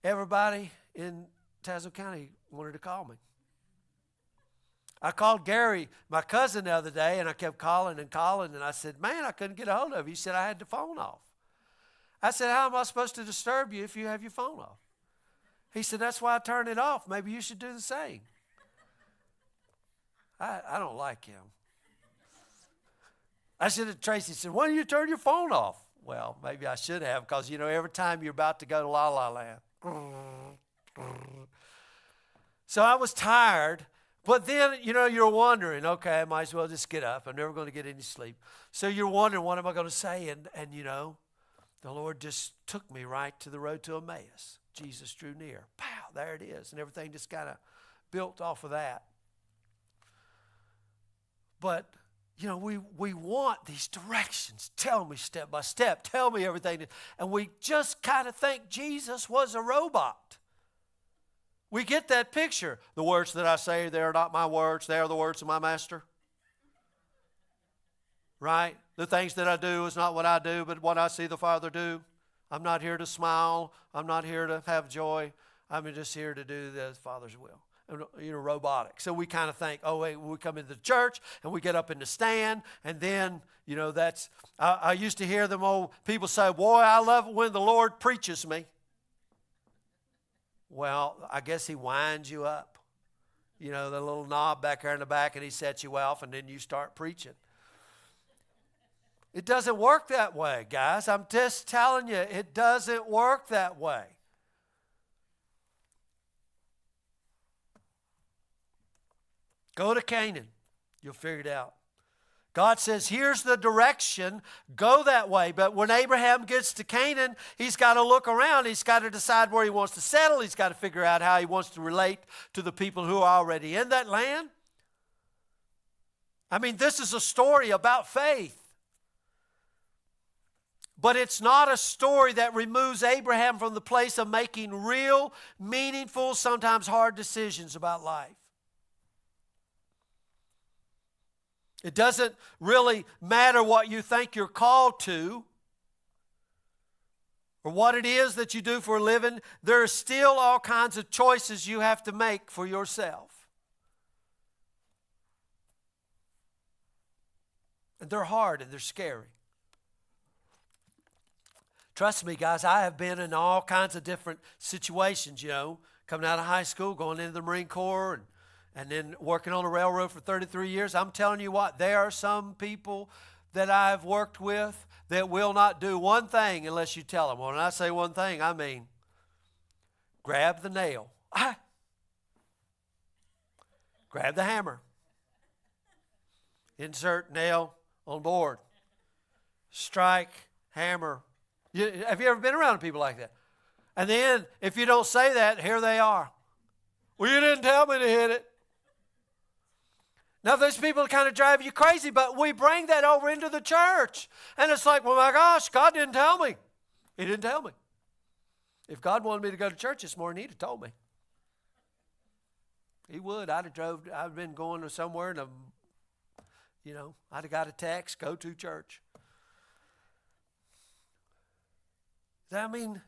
Everybody in Tazewell County wanted to call me. I called Gary, my cousin, the other day, and I kept calling, and I said, man, I couldn't get a hold of you. He said, I had the phone off. I said, how am I supposed to disturb you if you have your phone off? He said, that's why I turned it off. Maybe you should do the same. I don't like him. I should have, Tracy said, why don't you turn your phone off? Well, maybe I should have, because, every time you're about to go to La La Land. So I was tired, but then, you're wondering, okay, I might as well just get up. I'm never going to get any sleep. So you're wondering, what am I going to say? And the Lord just took me right to the road to Emmaus. Jesus drew near. Pow, there it is. And everything just kind of built off of that. But, we want these directions. Tell me step by step. Tell me everything. And we just kind of think Jesus was a robot. We get that picture. The words that I say, they are not my words. They are the words of my master. Right? The things that I do is not what I do, but what I see the Father do. I'm not here to smile. I'm not here to have joy. I'm just here to do the Father's will. Robotic. So we kind of think, oh, wait, we come into the church and we get up in the stand, and then, that's, I used to hear them old people say, boy, I love it when the Lord preaches me. Well, I guess he winds you up. The little knob back there in the back, and he sets you off, and then you start preaching. It doesn't work that way, guys. I'm just telling you, it doesn't work that way. Go to Canaan. You'll figure it out. God says, here's the direction. Go that way. But when Abraham gets to Canaan, he's got to look around. He's got to decide where he wants to settle. He's got to figure out how he wants to relate to the people who are already in that land. I mean, this is a story about faith. But it's not a story that removes Abraham from the place of making real, meaningful, sometimes hard decisions about life. It doesn't really matter what you think you're called to or what it is that you do for a living. There are still all kinds of choices you have to make for yourself. And they're hard and they're scary. Trust me, guys, I have been in all kinds of different situations, coming out of high school, going into the Marine Corps, and then working on a railroad for 33 years. I'm telling you what, there are some people that I've worked with that will not do one thing unless you tell them. When I say one thing, I mean grab the nail. Grab the hammer. Insert nail on board. Strike, hammer. Have you ever been around people like that? And then, if you don't say that, here they are. Well, you didn't tell me to hit it. Now, those people kind of drive you crazy, but we bring that over into the church. And it's like, well, my gosh, God didn't tell me. He didn't tell me. If God wanted me to go to church this morning, he'd have told me. He would. I'd have been going to somewhere, and I'd have got a text, go to church. I mean,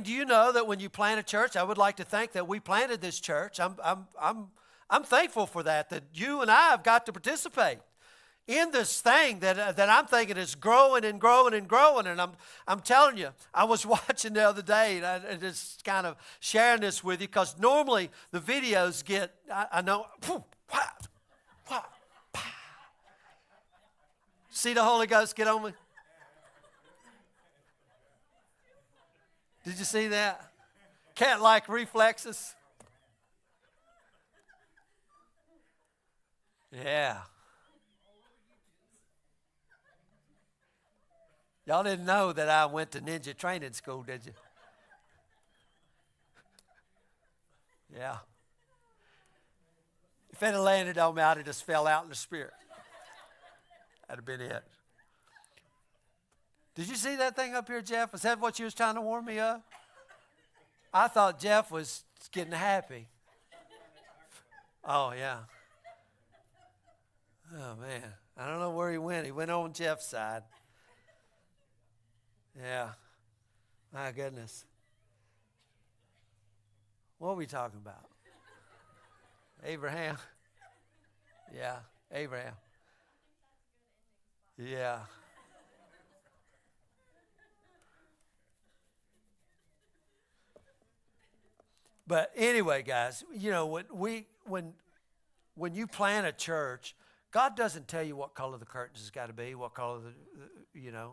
do you know that when you plant a church, I would like to think that we planted this church. I'm thankful for that you and I have got to participate in this thing that I'm thinking is growing and growing and growing. And I'm telling you, I was watching the other day, and I just kind of sharing this with you, because normally the videos get, I know, see the Holy Ghost get on me? Did you see that? Cat-like reflexes. Yeah. Y'all didn't know that I went to ninja training school, did you? Yeah. If it had landed on me, I'd have just fell out in the spirit. That'd have been it. Did you see that thing up here, Jeff? Was that what you was trying to warn me of? I thought Jeff was getting happy. Oh, yeah. Oh, man. I don't know where he went. He went on Jeff's side. Yeah. My goodness. What are we talking about? Abraham. Yeah, Abraham. Yeah. But anyway, guys, when when you plan a church, God doesn't tell you what color the curtains has got to be, what color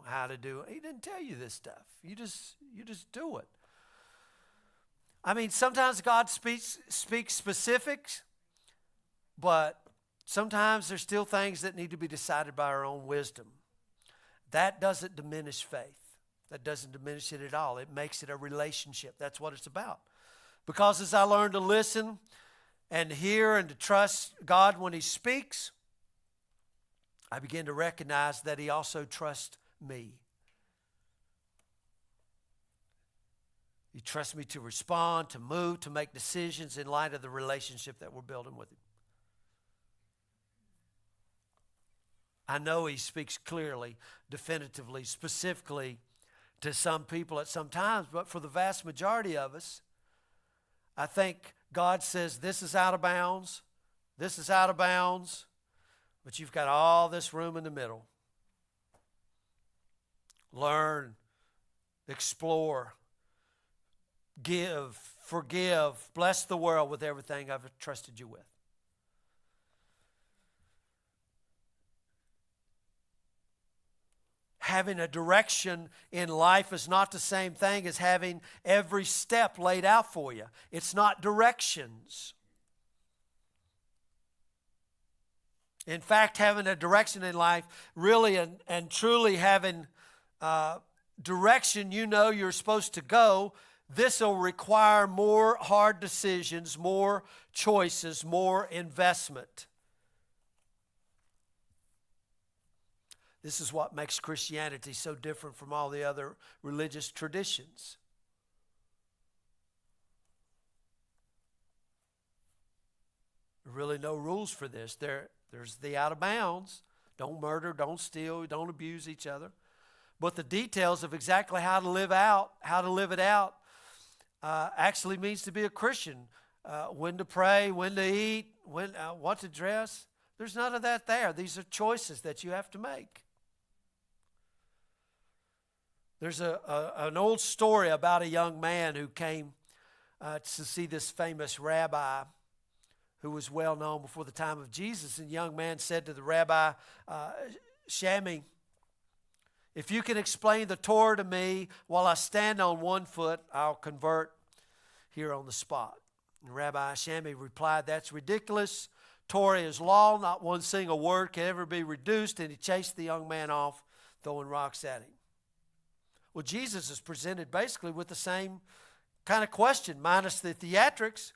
how to do it. He didn't tell you this stuff. You just do it. I mean, sometimes God speaks specifics, but sometimes there's still things that need to be decided by our own wisdom. That doesn't diminish faith. That doesn't diminish it at all. It makes it a relationship. That's what it's about. Because as I learn to listen and hear and to trust God when He speaks, I begin to recognize that He also trusts me. He trusts me to respond, to move, to make decisions in light of the relationship that we're building with Him. I know He speaks clearly, definitively, specifically to some people at some times, but for the vast majority of us, I think God says this is out of bounds, this is out of bounds, but you've got all this room in the middle. Learn, explore, give, forgive, bless the world with everything I've trusted you with. Having a direction in life is not the same thing as having every step laid out for you. It's not directions. In fact, having a direction in life, really and truly having direction, you know you're supposed to go, this will require more hard decisions, more choices, more investment. This is what makes Christianity so different from all the other religious traditions. There are really no rules for this. There's the out of bounds. Don't murder, don't steal, don't abuse each other. But the details of exactly how to live it out, actually means to be a Christian. When to pray, when to eat, what to dress. There's none of that there. These are choices that you have to make. There's an old story about a young man who came to see this famous rabbi who was well known before the time of Jesus. And the young man said to the rabbi, Shammai, if you can explain the Torah to me while I stand on one foot, I'll convert here on the spot. And Rabbi Shammai replied, that's ridiculous. Torah is law. Not one single word can ever be reduced. And he chased the young man off, throwing rocks at him. Well, Jesus is presented basically with the same kind of question, minus the theatrics.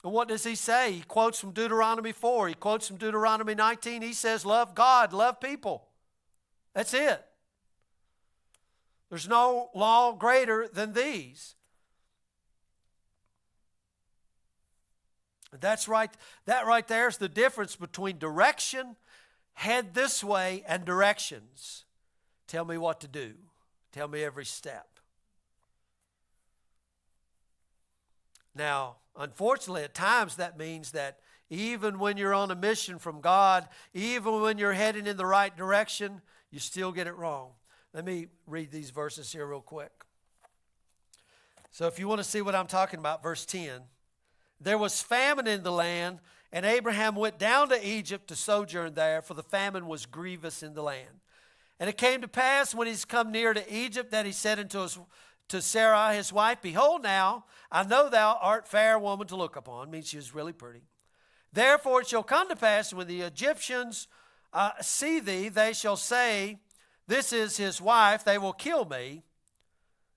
And what does he say? He quotes from Deuteronomy 4. He quotes from Deuteronomy 19. He says, love God, love people. That's it. There's no law greater than these. That's right. That right there is the difference between direction, head this way, and directions. Tell me what to do. Tell me every step. Now, unfortunately, at times that means that even when you're on a mission from God, even when you're heading in the right direction, you still get it wrong. Let me read these verses here real quick. So if you want to see what I'm talking about, verse 10. There was famine in the land, and Abraham went down to Egypt to sojourn there, for the famine was grievous in the land. And it came to pass, when he's come near to Egypt, that he said to Sarai his wife, behold now, I know thou art fair woman to look upon. Means she was really pretty. Therefore it shall come to pass, when the Egyptians see thee, they shall say, this is his wife. They will kill me,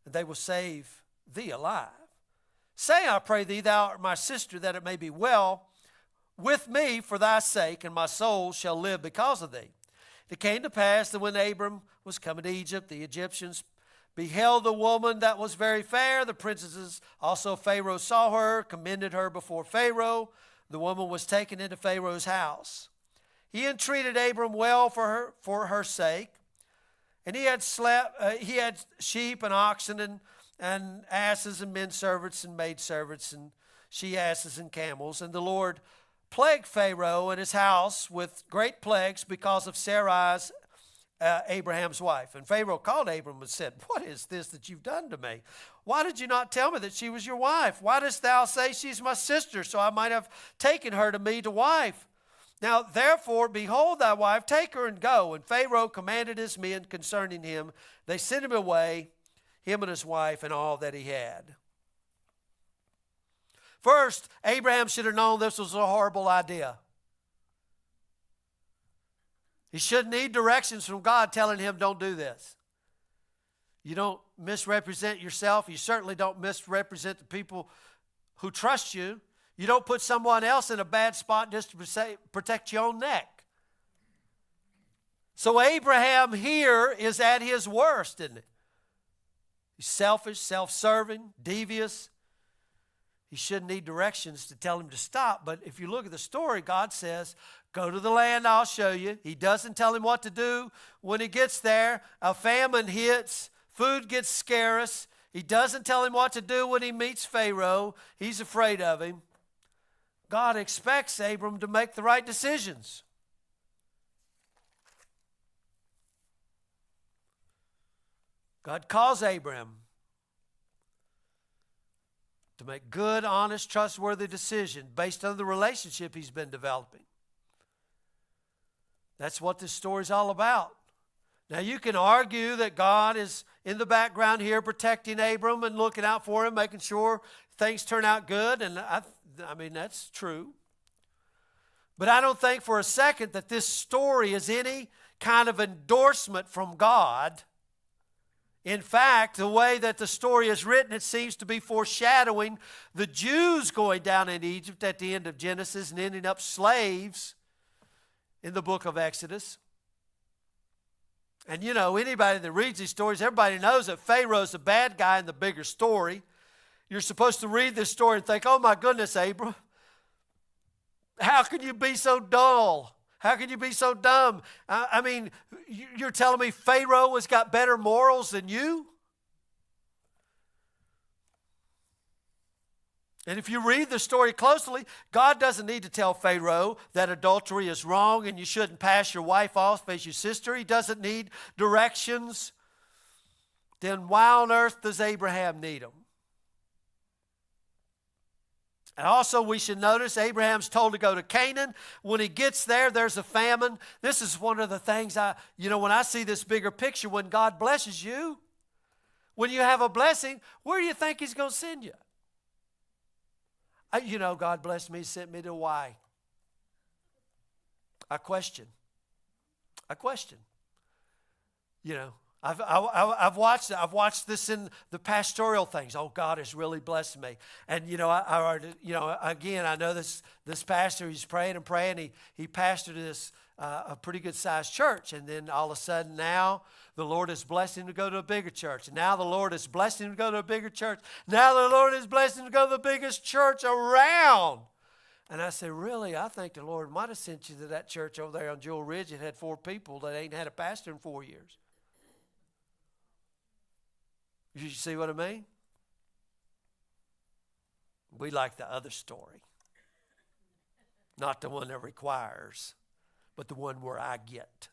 and they will save thee alive. Say, I pray thee, thou art my sister, that it may be well with me for thy sake, and my soul shall live because of thee. It came to pass that when Abram was coming to Egypt, the Egyptians beheld the woman that was very fair. The princesses also Pharaoh saw her, commended her before Pharaoh. The woman was taken into Pharaoh's house. He entreated Abram well for her sake, and he had sheep and oxen and asses and men servants and maid servants and she asses and camels. And the Lord plagued Pharaoh and his house with great plagues because of Sarai's Abraham's wife. And Pharaoh called Abram and said, "What is this that you've done to me? Why did you not tell me that she was your wife? Why dost thou say she's my sister, so I might have taken her to me to wife? Now, therefore, behold thy wife, take her and go." And Pharaoh commanded his men concerning him. They sent him away, him and his wife, and all that he had. First, Abraham should have known this was a horrible idea. He shouldn't need directions from God telling him, "Don't do this." You don't misrepresent yourself. You certainly don't misrepresent the people who trust you. You don't put someone else in a bad spot just to protect your own neck. So Abraham here is at his worst, isn't he? He's selfish, self-serving, devious. He shouldn't need directions to tell him to stop. But if you look at the story, God says, "Go to the land, I'll show you." He doesn't tell him what to do. When he gets there, a famine hits. Food gets scarce. He doesn't tell him what to do when he meets Pharaoh. He's afraid of him. God expects Abram to make the right decisions. God calls Abram to make good, honest, trustworthy decisions based on the relationship he's been developing. That's what this story's all about. Now, you can argue that God is in the background here protecting Abram and looking out for him, making sure things turn out good, and I mean, that's true. But I don't think for a second that this story is any kind of endorsement from God. In fact, the way that the story is written, it seems to be foreshadowing the Jews going down in Egypt at the end of Genesis and ending up slaves in the book of Exodus. And you know, anybody that reads these stories, everybody knows that Pharaoh's the bad guy in the bigger story. You're supposed to read this story and think, "Oh my goodness, Abram, how can you be so dull? How can you be so dumb? I mean, you're telling me Pharaoh has got better morals than you?" And if you read the story closely, God doesn't need to tell Pharaoh that adultery is wrong and you shouldn't pass your wife off as your sister. He doesn't need directions. Then why on earth does Abraham need them? And also we should notice Abraham's told to go to Canaan. When he gets there, there's a famine. This is one of the things when I see this bigger picture, when God blesses you, when you have a blessing, where do you think he's going to send you? God blessed me, sent me to Hawaii. I question. I've watched this in the pastoral things. Oh, God has really blessed me. And again, I know this pastor. He's praying and praying. He pastored this a pretty good sized church, and then all of a sudden now the Lord is blessing him to go to a bigger church. And now the Lord is blessing him to go to a bigger church. Now the Lord is blessing him to go to the biggest church around. And I said, really? I think the Lord might have sent you to that church over there on Jewel Ridge that had 4 people that ain't had a pastor in 4 years. You see what I mean? We like the other story. Not the one that requires, but the one where I get.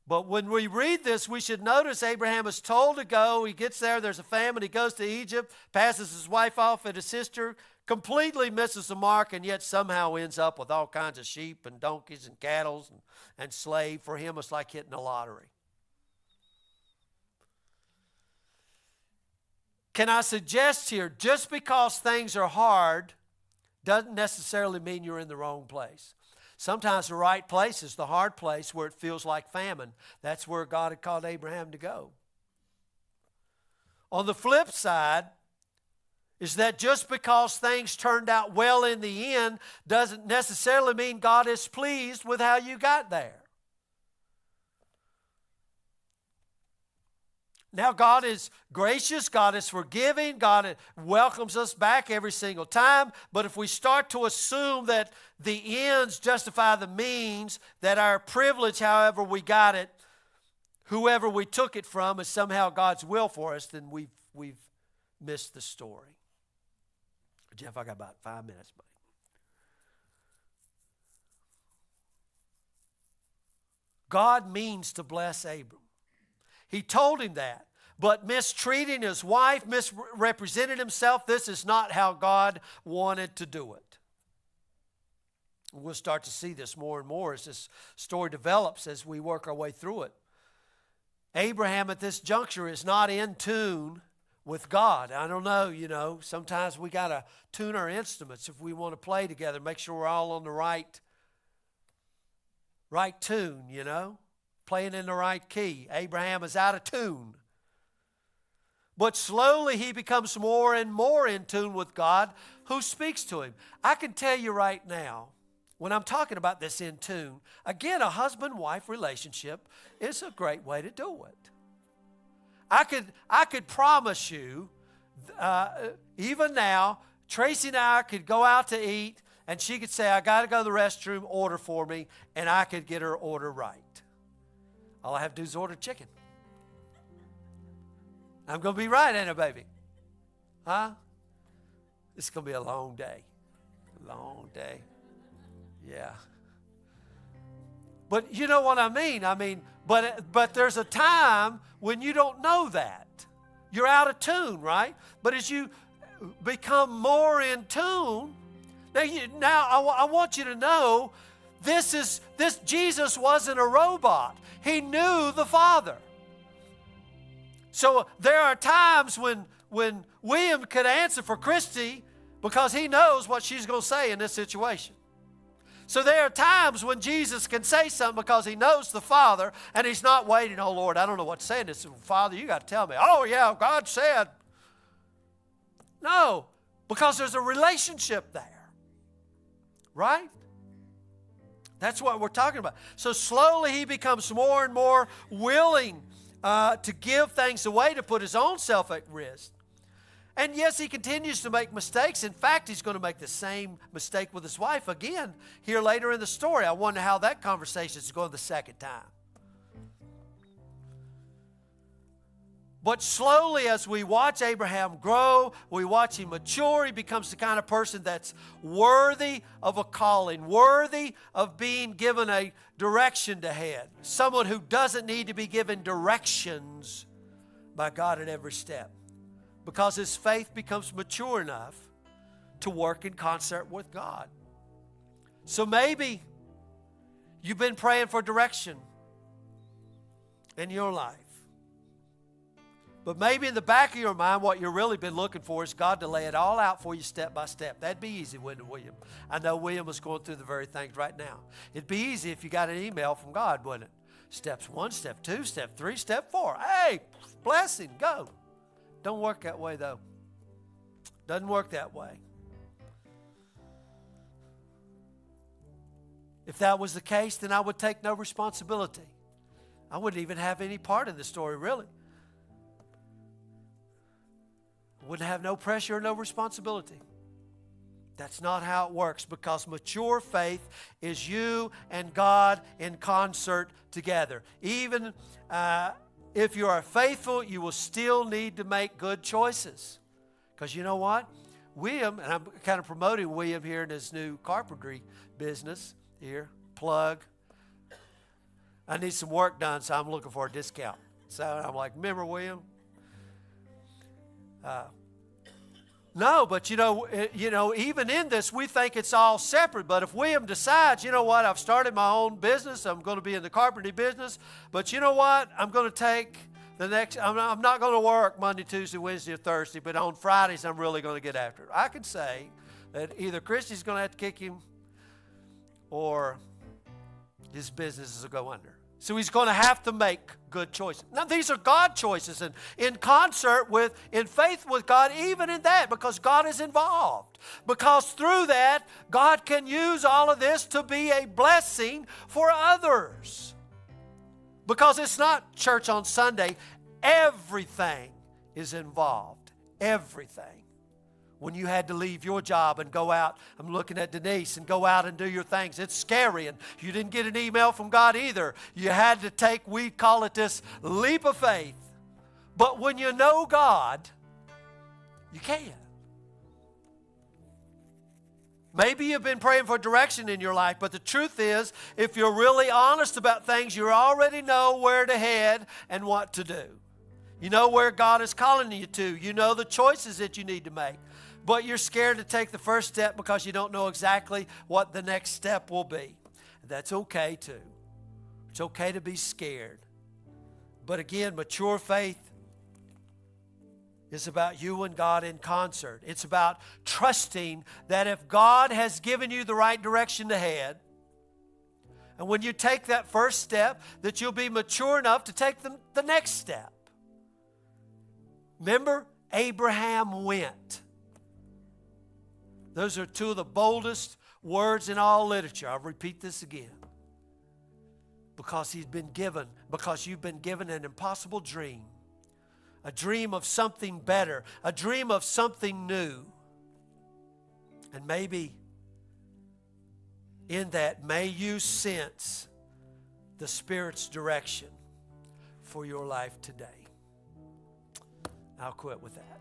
But when we read this, we should notice Abraham is told to go. He gets there. There's a famine. He goes to Egypt, passes his wife off at his sister, completely misses the mark, and yet somehow ends up with all kinds of sheep and donkeys and cattle and slave. For him, it's like hitting a lottery. Can I suggest here, just because things are hard doesn't necessarily mean you're in the wrong place. Sometimes the right place is the hard place where it feels like famine. That's where God had called Abraham to go. On the flip side is that just because things turned out well in the end doesn't necessarily mean God is pleased with how you got there. Now, God is gracious, God is forgiving, God welcomes us back every single time. But if we start to assume that the ends justify the means, that our privilege, however we got it, whoever we took it from, is somehow God's will for us, then we've missed the story. Jeff, I got about 5 minutes, buddy. God means to bless Abram. He told him that. But mistreating his wife, misrepresenting himself, this is not how God wanted to do it. We'll start to see this more and more as this story develops as we work our way through it. Abraham at this juncture is not in tune with God. I don't know, sometimes we got to tune our instruments if we want to play together, make sure we're all on the right tune, playing in the right key. Abraham is out of tune. But slowly he becomes more and more in tune with God who speaks to him. I can tell you right now, when I'm talking about this in tune, again, a husband-wife relationship is a great way to do it. I could promise you, even now, Tracy and I could go out to eat, and she could say, I got to go to the restroom, order for me, and I could get her order right. All I have to do is order chicken. I'm going to be right, ain't I, baby? Huh? This is going to be a long day. A long day. Yeah. But you know what I mean? But there's a time when you don't know that. You're out of tune, right? But as you become more in tune, now I want you to know this Jesus wasn't a robot. He knew the Father. So there are times when William could answer for Christy because he knows what she's going to say in this situation. So there are times when Jesus can say something because he knows the Father and he's not waiting, oh Lord, I don't know what to say in this. Father, you got to tell me. Oh yeah, God said. No, because there's a relationship there. Right? That's what we're talking about. So slowly he becomes more and more willing to give things away, to put his own self at risk. And yes, he continues to make mistakes. In fact, he's going to make the same mistake with his wife again here later in the story. I wonder how that conversation is going the second time. But slowly, as we watch Abraham grow, we watch him mature, he becomes the kind of person that's worthy of a calling, worthy of being given a direction to head. Someone who doesn't need to be given directions by God at every step. Because his faith becomes mature enough to work in concert with God. So maybe you've been praying for direction in your life. But maybe in the back of your mind, what you've really been looking for is God to lay it all out for you step by step. That'd be easy, wouldn't it, William? I know William was going through the very things right now. It'd be easy if you got an email from God, wouldn't it? Steps 1, step 2, step 3, step 4. Hey, blessing, go. Don't work that way, though. Doesn't work that way. If that was the case, then I would take no responsibility. I wouldn't even have any part in the story, really. Wouldn't have no pressure or no responsibility. That's not how it works, because mature faith is you and God in concert together. Even if you are faithful, you will still need to make good choices. Because you know what? William, and I'm kind of promoting William here in his new carpentry business here, plug. I need some work done, so I'm looking for a discount. So I'm like, remember William? No, but you know, even in this, we think it's all separate. But if William decides, you know what, I've started my own business, I'm going to be in the carpentry business, but you know what, I'm going to take I'm not going to work Monday, Tuesday, Wednesday, or Thursday, but on Fridays, I'm really going to get after it. I can say that either Christy's going to have to kick him or his business will go under. So he's going to have to make good choices. Now, these are God choices, and in concert with, in faith with God, even in that, because God is involved. Because through that, God can use all of this to be a blessing for others. Because it's not church on Sunday. Everything is involved. Everything. When you had to leave your job and go out, I'm looking at Denise, and go out and do your things. It's scary, and you didn't get an email from God either. You had to take, we call it this leap of faith. But when you know God, you can. Maybe you've been praying for direction in your life, but the truth is, if you're really honest about things, you already know where to head and what to do. You know where God is calling you to. You know the choices that you need to make. But you're scared to take the first step because you don't know exactly what the next step will be. That's okay too. It's okay to be scared. But again, mature faith is about you and God in concert. It's about trusting that if God has given you the right direction to head, and when you take that first step, that you'll be mature enough to take the next step. Remember, Abraham went. Those are two of the boldest words in all literature. I'll repeat this again. Because you've been given an impossible dream. A dream of something better. A dream of something new. And maybe in that, may you sense the Spirit's direction for your life today. I'll quit with that.